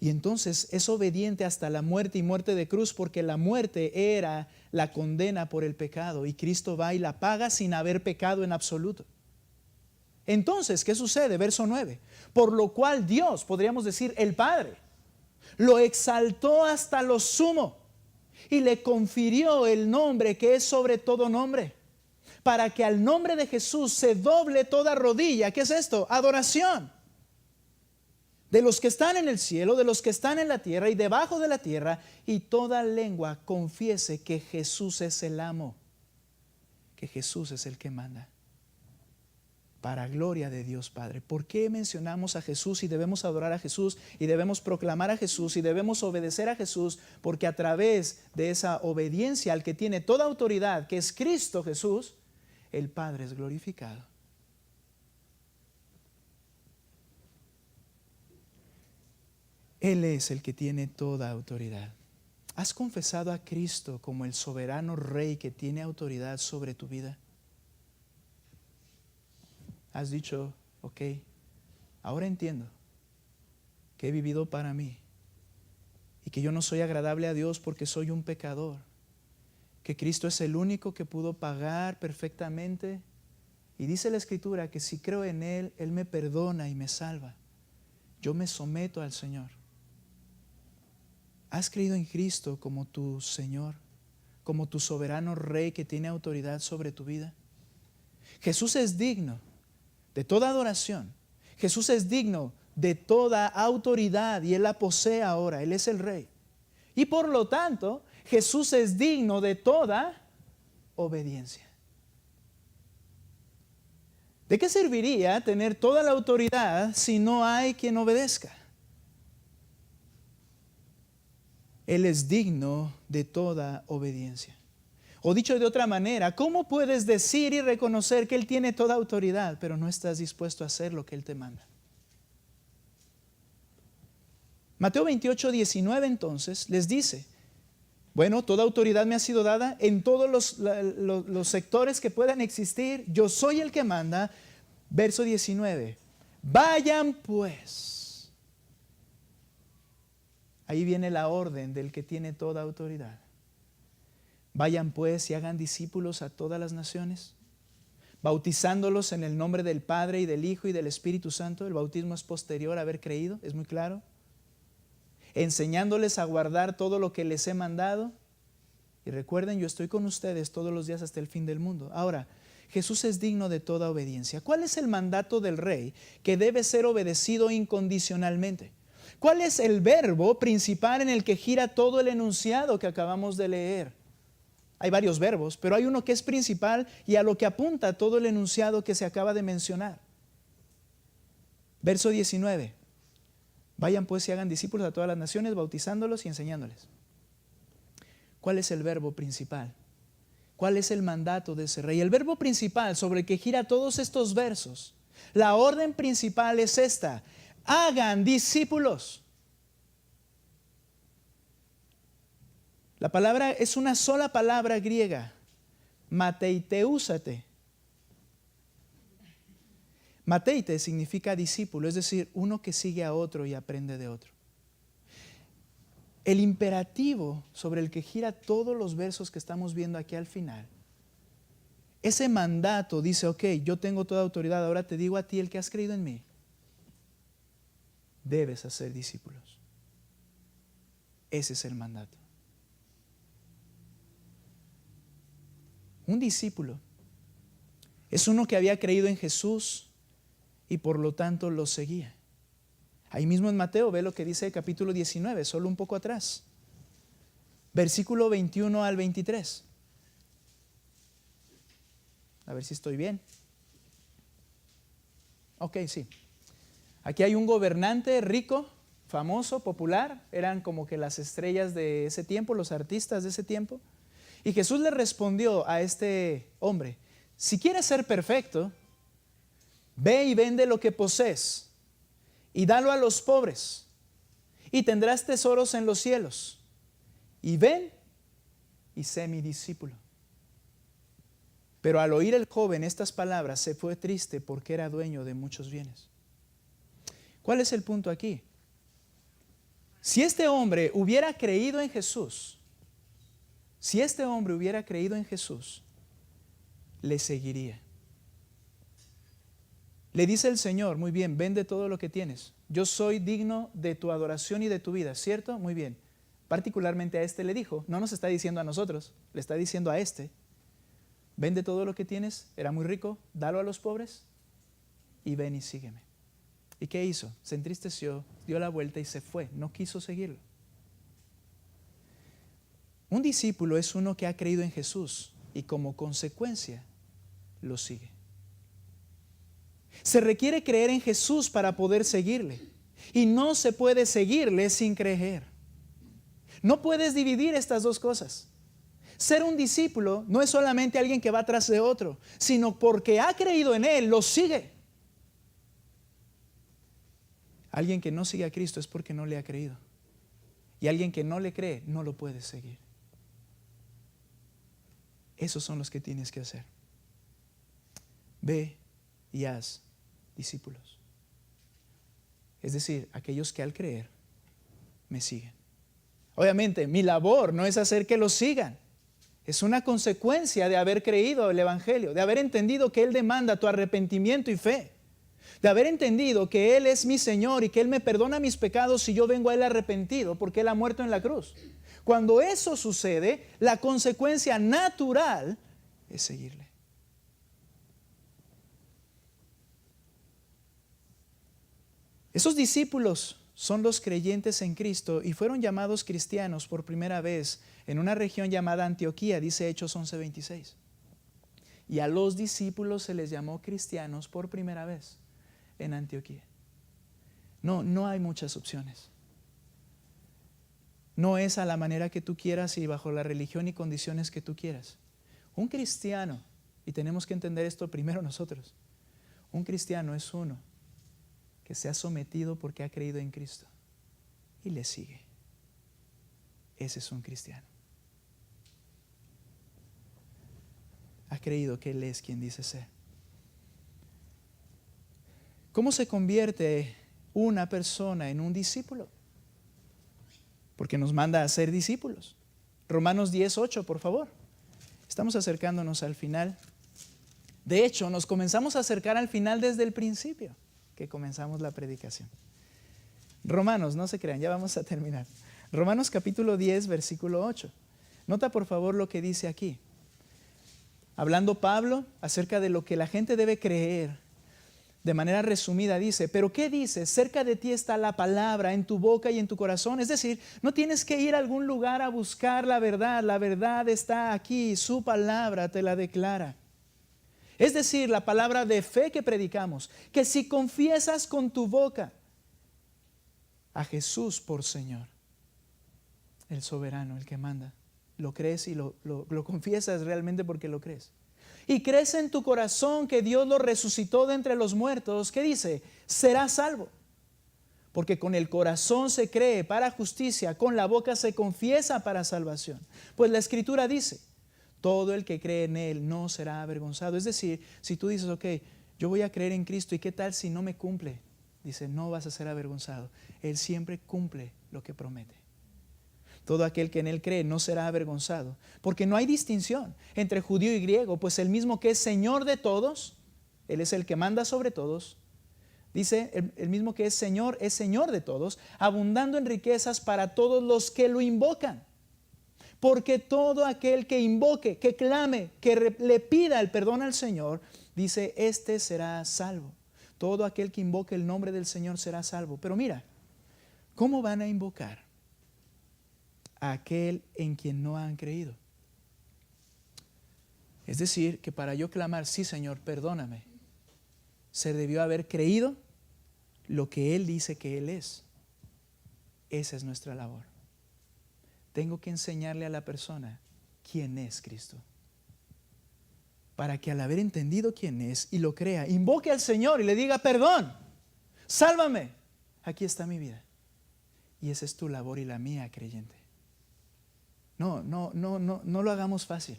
Y entonces es obediente hasta la muerte y muerte de cruz, porque la muerte era la condena por el pecado y Cristo va y la paga sin haber pecado en absoluto. Entonces, ¿qué sucede? Verso 9. Por lo cual Dios, podríamos decir el Padre, lo exaltó hasta lo sumo y le confirió el nombre que es sobre todo nombre, para que al nombre de Jesús se doble toda rodilla. ¿Qué es esto? Adoración. De los que están en el cielo, de los que están en la tierra y debajo de la tierra, y toda lengua confiese que Jesús es el amo, que Jesús es el que manda, para gloria de Dios Padre. ¿Por qué mencionamos a Jesús y debemos adorar a Jesús y debemos proclamar a Jesús y debemos obedecer a Jesús? Porque a través de esa obediencia al que tiene toda autoridad, que es Cristo Jesús, el Padre es glorificado. Él es el que tiene toda autoridad. ¿Has confesado a Cristo como el soberano Rey que tiene autoridad sobre tu vida? Has dicho, ok, ahora entiendo que he vivido para mí y que yo no soy agradable a Dios porque soy un pecador, que Cristo es el único que pudo pagar perfectamente, y dice la Escritura que si creo en Él, Él me perdona y me salva. Yo me someto al Señor. ¿Has creído en Cristo como tu Señor, como tu soberano Rey que tiene autoridad sobre tu vida? Jesús es digno de toda adoración. Jesús es digno de toda autoridad y Él la posee ahora. Él es el Rey. Y por lo tanto, Jesús es digno de toda obediencia. ¿De qué serviría tener toda la autoridad si no hay quien obedezca? Él es digno de toda obediencia. O dicho de otra manera, ¿cómo puedes decir y reconocer que Él tiene toda autoridad, pero no estás dispuesto a hacer lo que Él te manda? Mateo 28, 19 entonces les dice, bueno, toda autoridad me ha sido dada en todos los sectores que puedan existir. Yo soy el que manda. Verso 19, vayan pues. Ahí viene la orden del que tiene toda autoridad. Vayan pues y hagan discípulos a todas las naciones, bautizándolos en el nombre del Padre y del Hijo y del Espíritu Santo. El bautismo es posterior a haber creído, es muy claro. Enseñándoles a guardar todo lo que les he mandado. Y recuerden, yo estoy con ustedes todos los días hasta el fin del mundo. Ahora, Jesús es digno de toda obediencia. ¿Cuál es el mandato del Rey que debe ser obedecido incondicionalmente? ¿Cuál es el verbo principal en el que gira todo el enunciado que acabamos de leer? Hay varios verbos, pero hay uno que es principal y a lo que apunta todo el enunciado que se acaba de mencionar. Verso 19. Vayan pues y hagan discípulos a todas las naciones, bautizándolos y enseñándoles. ¿Cuál es el verbo principal? ¿Cuál es el mandato de ese Rey? El verbo principal sobre el que gira todos estos versos, la orden principal es esta: hagan discípulos. La palabra es una sola palabra griega, mateiteusate. Mateite significa discípulo, es decir, uno que sigue a otro y aprende de otro. El imperativo sobre el que gira todos los versos que estamos viendo aquí al final, ese mandato dice, ok, yo tengo toda autoridad, ahora te digo a ti, el que has creído en mí, debes hacer discípulos. Ese es el mandato. Un discípulo es uno que había creído en Jesús y por lo tanto lo seguía. Ahí mismo en Mateo, ve lo que dice el capítulo 19, solo un poco atrás. Versículo 21 al 23. A ver si estoy bien. Ok, sí. Aquí hay un gobernante rico, famoso, popular. Eran como que las estrellas de ese tiempo, los artistas de ese tiempo. Y Jesús le respondió a este hombre: si quieres ser perfecto, ve y vende lo que posees y dalo a los pobres y tendrás tesoros en los cielos. Y ven y sé mi discípulo. Pero al oír el joven estas palabras se fue triste porque era dueño de muchos bienes. ¿Cuál es el punto aquí? Si este hombre hubiera creído en Jesús, le seguiría. Le dice el Señor, muy bien, vende todo lo que tienes. Yo soy digno de tu adoración y de tu vida, ¿cierto? Muy bien. Particularmente a este le dijo, no nos está diciendo a nosotros, le está diciendo a este, vende todo lo que tienes, era muy rico, dalo a los pobres y ven y sígueme. ¿Y qué hizo? Se entristeció, dio la vuelta y se fue, no quiso seguirlo. Un discípulo es uno que ha creído en Jesús y como consecuencia lo sigue. Se requiere creer en Jesús para poder seguirle. Y no se puede seguirle sin creer. No puedes dividir estas dos cosas. Ser un discípulo no es solamente alguien que va tras de otro, sino porque ha creído en Él, lo sigue. Alguien que no sigue a Cristo es porque no le ha creído. Y alguien que no le cree no lo puede seguir. Esos son los que tienes que hacer. Ve y haz discípulos. Es decir, aquellos que al creer me siguen. Obviamente, mi labor no es hacer que los sigan. Es una consecuencia de haber creído el Evangelio, de haber entendido que Él demanda tu arrepentimiento y fe, de haber entendido que Él es mi Señor y que Él me perdona mis pecados si yo vengo a Él arrepentido porque Él ha muerto en la cruz. Cuando eso sucede, la consecuencia natural es seguirle. Esos discípulos son los creyentes en Cristo y fueron llamados cristianos por primera vez en una región llamada Antioquía, dice Hechos 11:26. Y a los discípulos se les llamó cristianos por primera vez en Antioquía. No hay muchas opciones. No es a la manera que tú quieras y bajo la religión y condiciones que tú quieras. Un cristiano, y tenemos que entender esto primero nosotros, un cristiano es uno que se ha sometido porque ha creído en Cristo y le sigue. Ese es un cristiano. Ha creído que Él es quien dice ser. ¿Cómo se convierte una persona en un discípulo? Porque nos manda a ser discípulos. Romanos 10:8, por favor. Estamos acercándonos al final. De hecho, nos comenzamos a acercar al final desde el principio que comenzamos la predicación. Romanos, no se crean, ya vamos a terminar. Romanos capítulo 10, versículo 8. Nota por favor lo que dice aquí. Hablando Pablo acerca de lo que la gente debe creer, de manera resumida dice, pero ¿qué dice? Cerca de ti está la palabra, en tu boca y en tu corazón. Es decir, no tienes que ir a algún lugar a buscar la verdad está aquí, su palabra te la declara. Es decir, la palabra de fe que predicamos, que si confiesas con tu boca a Jesús por Señor, el soberano, el que manda, lo crees y lo confiesas realmente porque lo crees. Y crees en tu corazón que Dios lo resucitó de entre los muertos, ¿qué dice? Serás salvo. Porque con el corazón se cree para justicia, con la boca se confiesa para salvación. Pues la Escritura dice, todo el que cree en Él no será avergonzado. Es decir, si tú dices, ok, yo voy a creer en Cristo, ¿y qué tal si no me cumple? Dice, no vas a ser avergonzado. Él siempre cumple lo que promete. Todo aquel que en Él cree no será avergonzado, porque no hay distinción entre judío y griego, pues el mismo que es Señor de todos, Él es el que manda sobre todos. Dice, el mismo que es Señor de todos, abundando en riquezas para todos los que lo invocan. Porque todo aquel que invoque, que clame, que le pida el perdón al Señor, dice, este será salvo. Todo aquel que invoque el nombre del Señor será salvo. Pero mira, ¿cómo van a invocar a aquel en quien no han creído? Es decir, que para yo clamar, sí Señor, perdóname, se debió haber creído lo que Él dice que Él es. Esa es nuestra labor. Tengo que enseñarle a la persona quién es Cristo, para que al haber entendido quién es y lo crea, invoque al Señor y le diga, perdón, sálvame, aquí está mi vida. Y esa es tu labor y la mía, creyente. No lo hagamos fácil.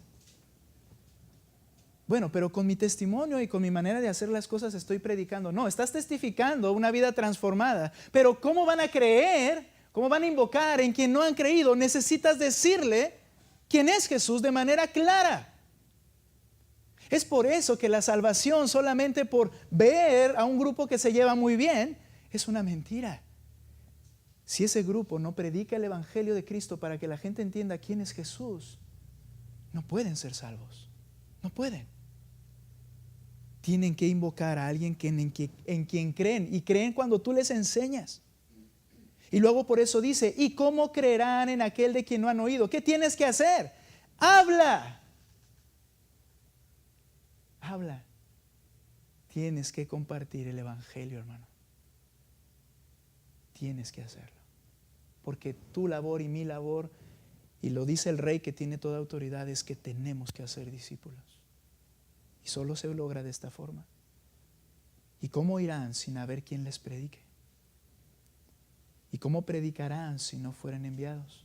Bueno, pero con mi testimonio y con mi manera de hacer las cosas estoy predicando. No, estás testificando una vida transformada. Pero ¿cómo van a creer? ¿Cómo van a invocar en quien no han creído? Necesitas decirle quién es Jesús de manera clara. Es por eso que la salvación solamente por ver a un grupo que se lleva muy bien es una mentira. Si ese grupo no predica el Evangelio de Cristo para que la gente entienda quién es Jesús, no pueden ser salvos. No pueden. Tienen que invocar a alguien en quien creen, y creen cuando tú les enseñas. Y luego por eso dice, ¿y cómo creerán en aquel de quien no han oído? ¿Qué tienes que hacer? Habla. Habla. Tienes que compartir el Evangelio, hermano. Tienes que hacerlo. Porque tu labor y mi labor, y lo dice el Rey que tiene toda autoridad, es que tenemos que hacer discípulos. Y solo se logra de esta forma. ¿Y cómo irán sin haber quien les predique? ¿Y cómo predicarán si no fueren enviados?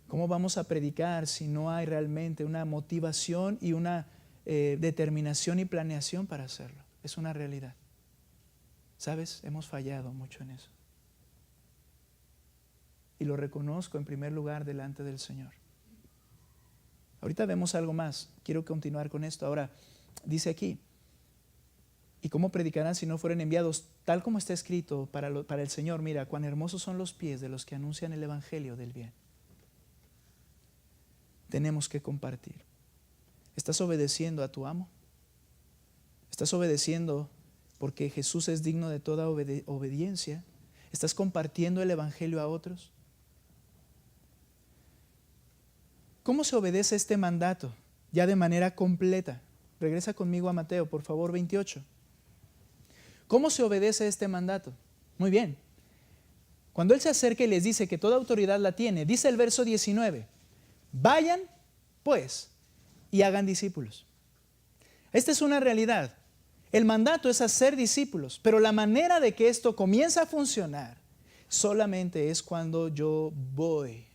¿Cómo vamos a predicar si no hay realmente una motivación y una determinación y planeación para hacerlo? Es una realidad. ¿Sabes? Hemos fallado mucho en eso. Y lo reconozco en primer lugar delante del Señor. Ahorita vemos algo más. Quiero continuar con esto. Ahora, dice aquí, ¿y cómo predicarán si no fueren enviados? Tal como está escrito para el Señor, mira, cuán hermosos son los pies de los que anuncian el Evangelio del bien. Tenemos que compartir. ¿Estás obedeciendo a tu amo? ¿Estás obedeciendo porque Jesús es digno de toda obediencia? ¿Estás compartiendo el Evangelio a otros? ¿Cómo se obedece este mandato? Ya de manera completa. Regresa conmigo a Mateo, por favor, 28. ¿Cómo se obedece este mandato? Muy bien. Cuando Él se acerca y les dice que toda autoridad la tiene, dice el verso 19, vayan, pues, y hagan discípulos. Esta es una realidad. El mandato es hacer discípulos, pero la manera de que esto comienza a funcionar solamente es cuando yo voy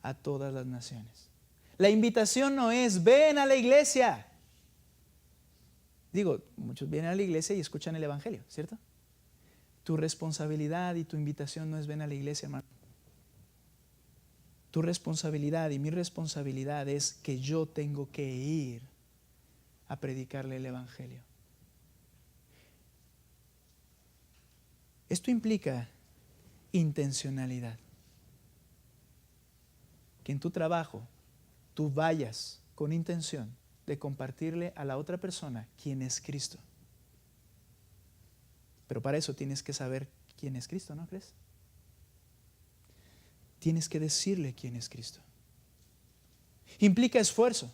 a todas las naciones. La invitación no es, ven a la iglesia. Digo, muchos vienen a la iglesia y escuchan el Evangelio, ¿cierto? Tu responsabilidad y tu invitación no es ven a la iglesia, hermano. Tu responsabilidad y mi responsabilidad es que yo tengo que ir a predicarle el Evangelio. Esto implica intencionalidad. Que en tu trabajo tú vayas con intención de compartirle a la otra persona quién es Cristo. Pero para eso tienes que saber quién es Cristo, ¿no crees? Tienes que decirle quién es Cristo. Implica esfuerzo.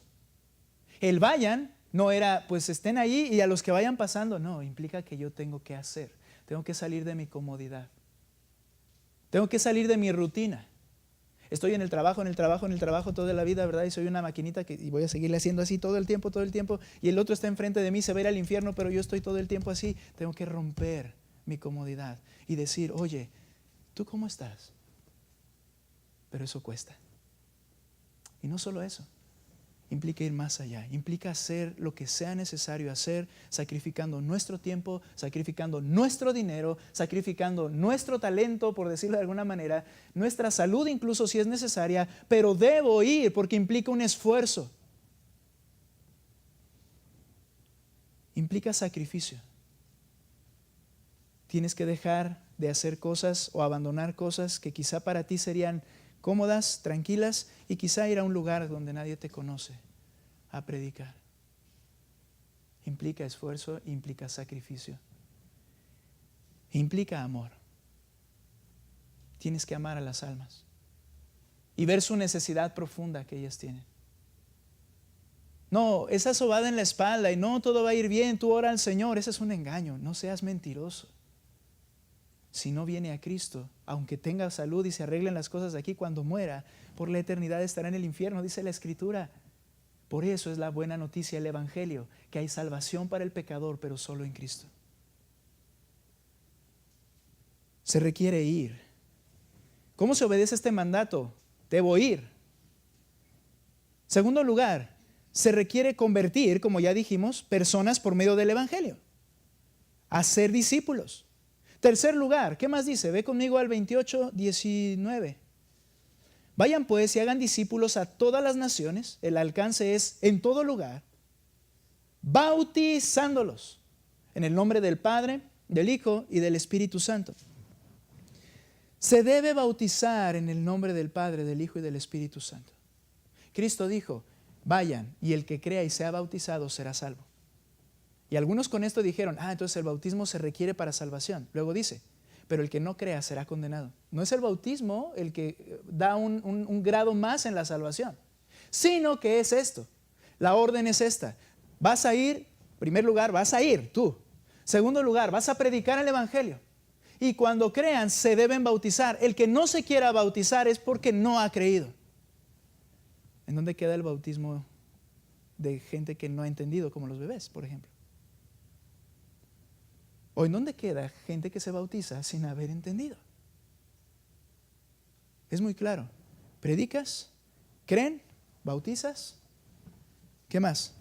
El vayan no era pues estén ahí y a los que vayan pasando, no, implica que yo tengo que hacer. Tengo que salir de mi comodidad. Tengo que salir de mi rutina. Estoy en el trabajo toda la vida, ¿verdad? Y soy una maquinita y voy a seguirle haciendo así todo el tiempo. Y el otro está enfrente de mí, se va a ir al infierno, pero yo estoy todo el tiempo así. Tengo que romper mi comodidad y decir, oye, ¿tú cómo estás? Pero eso cuesta. Y no solo eso. Implica ir más allá, implica hacer lo que sea necesario hacer, sacrificando nuestro tiempo, sacrificando nuestro dinero, sacrificando nuestro talento, por decirlo de alguna manera, nuestra salud incluso si es necesaria, pero debo ir porque implica un esfuerzo. Implica sacrificio. Tienes que dejar de hacer cosas o abandonar cosas que quizá para ti serían cómodas, tranquilas, y quizá ir a un lugar donde nadie te conoce a predicar. Implica esfuerzo, implica sacrificio, implica amor. Tienes que amar a las almas y ver su necesidad profunda que ellas tienen. No, esa sobada en la espalda y no, todo va a ir bien, tú ora al Señor, ese es un engaño, no seas mentiroso. Si no viene a Cristo, aunque tenga salud y se arreglen las cosas de aquí, cuando muera, por la eternidad estará en el infierno, dice la Escritura. Por eso es la buena noticia, el Evangelio, que hay salvación para el pecador, pero solo en Cristo. Se requiere ir. ¿Cómo se obedece este mandato? Debo ir. Segundo lugar, se requiere convertir, como ya dijimos, personas por medio del Evangelio. Hacer discípulos. Tercer lugar, ¿qué más dice? Ve conmigo al 28:19. Vayan pues y hagan discípulos a todas las naciones, el alcance es en todo lugar, bautizándolos en el nombre del Padre, del Hijo y del Espíritu Santo. Se debe bautizar en el nombre del Padre, del Hijo y del Espíritu Santo. Cristo dijo, vayan y el que crea y sea bautizado será salvo. Y algunos con esto dijeron, entonces el bautismo se requiere para salvación. Luego dice, pero el que no crea será condenado. No es el bautismo el que da un grado más en la salvación, sino que es esto. La orden es esta. Vas a ir, en primer lugar, vas a ir tú. Segundo lugar, vas a predicar el evangelio. Y cuando crean, se deben bautizar. El que no se quiera bautizar es porque no ha creído. ¿En dónde queda el bautismo de gente que no ha entendido, como los bebés, por ejemplo? ¿O en dónde queda gente que se bautiza sin haber entendido? Es muy claro. Predicas, creen, bautizas. ¿Qué más?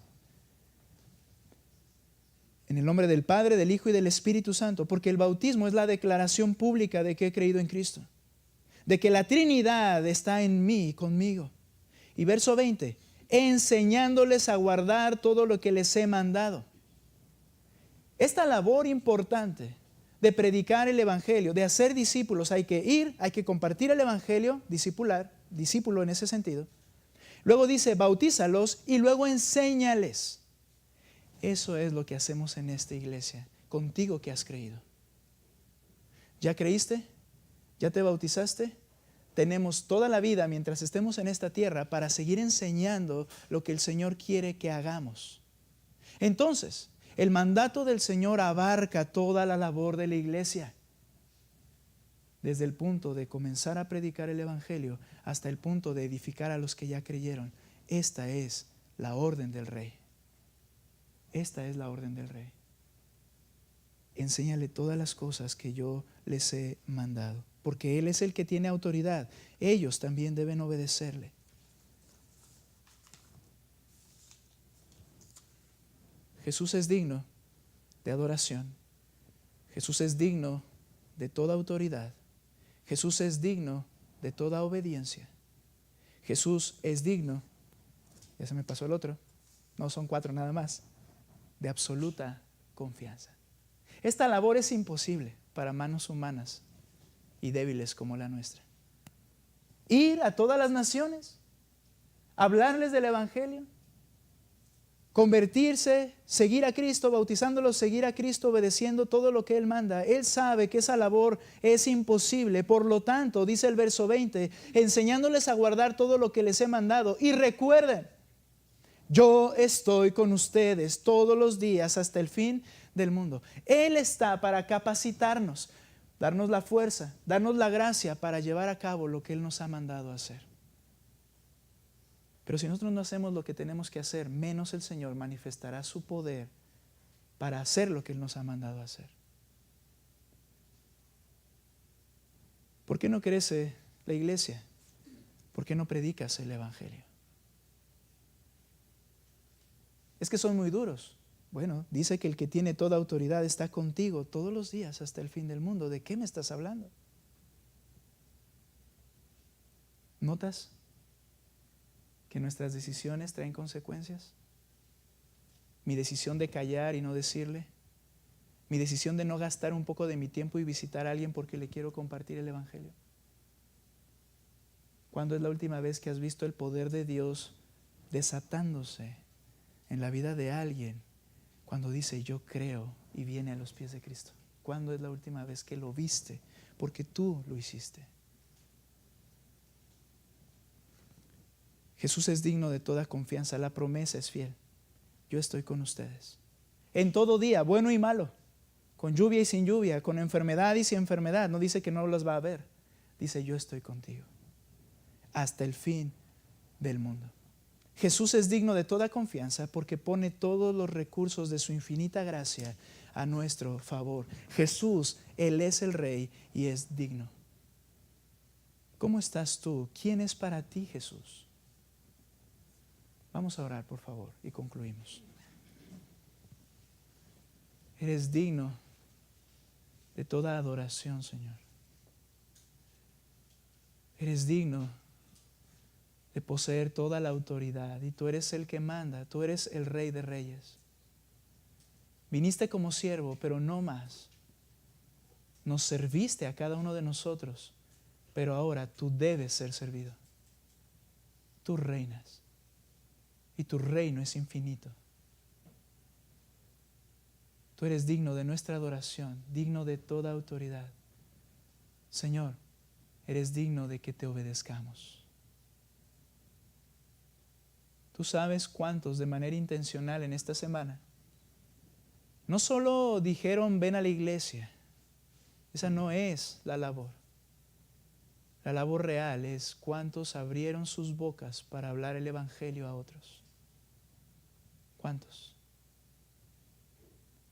En el nombre del Padre, del Hijo y del Espíritu Santo, porque el bautismo es la declaración pública de que he creído en Cristo, de que la Trinidad está en mí, conmigo. Y verso 20, enseñándoles a guardar todo lo que les he mandado. Esta labor importante de predicar el evangelio, de hacer discípulos, hay que ir, hay que compartir el evangelio, discípulo en ese sentido. Luego dice, bautízalos y luego enséñales. Eso es lo que hacemos en esta iglesia, contigo que has creído. ¿Ya creíste? ¿Ya te bautizaste? Tenemos toda la vida mientras estemos en esta tierra para seguir enseñando lo que el Señor quiere que hagamos. Entonces, el mandato del Señor abarca toda la labor de la iglesia, desde el punto de comenzar a predicar el evangelio hasta el punto de edificar a los que ya creyeron. Esta es la orden del Rey. Esta es la orden del Rey. Enséñale todas las cosas que yo les he mandado, porque Él es el que tiene autoridad. Ellos también deben obedecerle. Jesús es digno de adoración. Jesús es digno de toda autoridad. Jesús es digno de toda obediencia. Jesús es digno, ya se me pasó el otro, no son 4 nada más, de absoluta confianza. Esta labor es imposible para manos humanas y débiles como la nuestra. Ir a todas las naciones, hablarles del evangelio, convertirse, seguir a Cristo, bautizándolos, seguir a Cristo, obedeciendo todo lo que Él manda. Él sabe que esa labor es imposible. Por lo tanto, dice el verso 20, enseñándoles a guardar todo lo que les he mandado. Y recuerden, yo estoy con ustedes todos los días hasta el fin del mundo. Él está para capacitarnos, darnos la fuerza, darnos la gracia para llevar a cabo lo que Él nos ha mandado a hacer. Pero si nosotros no hacemos lo que tenemos que hacer, menos el Señor manifestará su poder para hacer lo que Él nos ha mandado a hacer. ¿Por qué no crece la iglesia? ¿Por qué no predicas el evangelio? Es que son muy duros. Bueno, dice que el que tiene toda autoridad está contigo todos los días hasta el fin del mundo. ¿De qué me estás hablando? ¿Notas que nuestras decisiones traen consecuencias? Mi decisión de callar y no decirle. Mi decisión de no gastar un poco de mi tiempo y visitar a alguien porque le quiero compartir el evangelio. ¿Cuándo es la última vez que has visto el poder de Dios desatándose en la vida de alguien cuando dice yo creo y viene a los pies de Cristo? ¿Cuándo es la última vez que lo viste? Porque tú lo hiciste. Jesús es digno de toda confianza, la promesa es fiel. Yo estoy con ustedes. En todo día, bueno y malo, con lluvia y sin lluvia, con enfermedad y sin enfermedad. No dice que no los va a ver. Dice yo estoy contigo hasta el fin del mundo. Jesús es digno de toda confianza porque pone todos los recursos de su infinita gracia a nuestro favor. Jesús, Él es el Rey y es digno. ¿Cómo estás tú? ¿Quién es para ti Jesús? Vamos a orar, por favor, y concluimos. Eres digno de toda adoración, Señor. Eres digno de poseer toda la autoridad. Y tú eres el que manda, tú eres el Rey de Reyes. Viniste como siervo, pero no más. Nos serviste a cada uno de nosotros, pero ahora tú debes ser servido. Tú reinas y tu reino es infinito. Tú eres digno de nuestra adoración, digno de toda autoridad. Señor, eres digno de que te obedezcamos. Tú sabes cuántos de manera intencional en esta semana no solo dijeron ven a la iglesia. Esa no es la labor. La labor real es cuántos abrieron sus bocas para hablar el evangelio a otros. ¿Cuántos?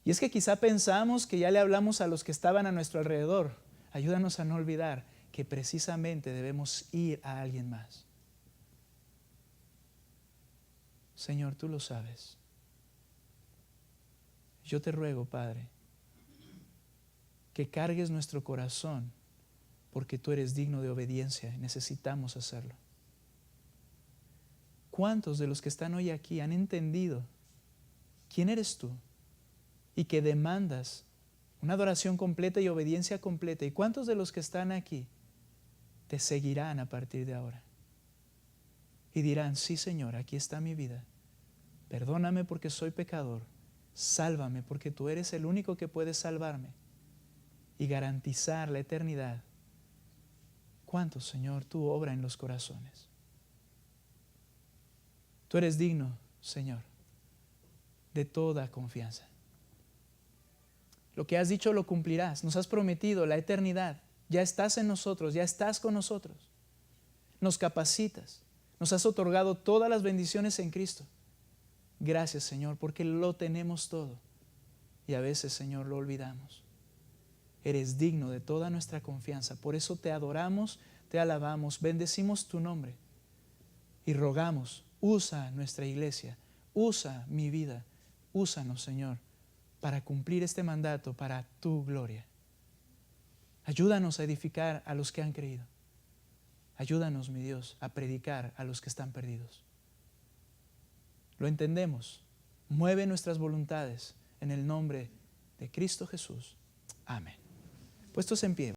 Y es que quizá pensamos que ya le hablamos a los que estaban a nuestro alrededor. Ayúdanos a no olvidar que precisamente debemos ir a alguien más. Señor, tú lo sabes. Yo te ruego, Padre, que cargues nuestro corazón porque tú eres digno de obediencia y necesitamos hacerlo. ¿Cuántos de los que están hoy aquí han entendido quién eres tú y que demandas una adoración completa y obediencia completa? ¿Y cuántos de los que están aquí te seguirán a partir de ahora? Y dirán, sí, Señor, aquí está mi vida. Perdóname porque soy pecador. Sálvame porque tú eres el único que puede salvarme y garantizar la eternidad. ¿Cuántos, Señor, tú obra en los corazones? Tú eres digno, Señor, de toda confianza. Lo que has dicho lo cumplirás. Nos has prometido la eternidad. Ya estás en nosotros, ya estás con nosotros. Nos capacitas. Nos has otorgado todas las bendiciones en Cristo. Gracias, Señor, porque lo tenemos todo. Y a veces, Señor, lo olvidamos. Eres digno de toda nuestra confianza. Por eso te adoramos, te alabamos, bendecimos tu nombre. Y rogamos, usa nuestra iglesia, usa mi vida, úsanos, Señor, para cumplir este mandato para tu gloria. Ayúdanos a edificar a los que han creído. Ayúdanos, mi Dios, a predicar a los que están perdidos. Lo entendemos. Mueve nuestras voluntades en el nombre de Cristo Jesús. Amén. Puestos en pie.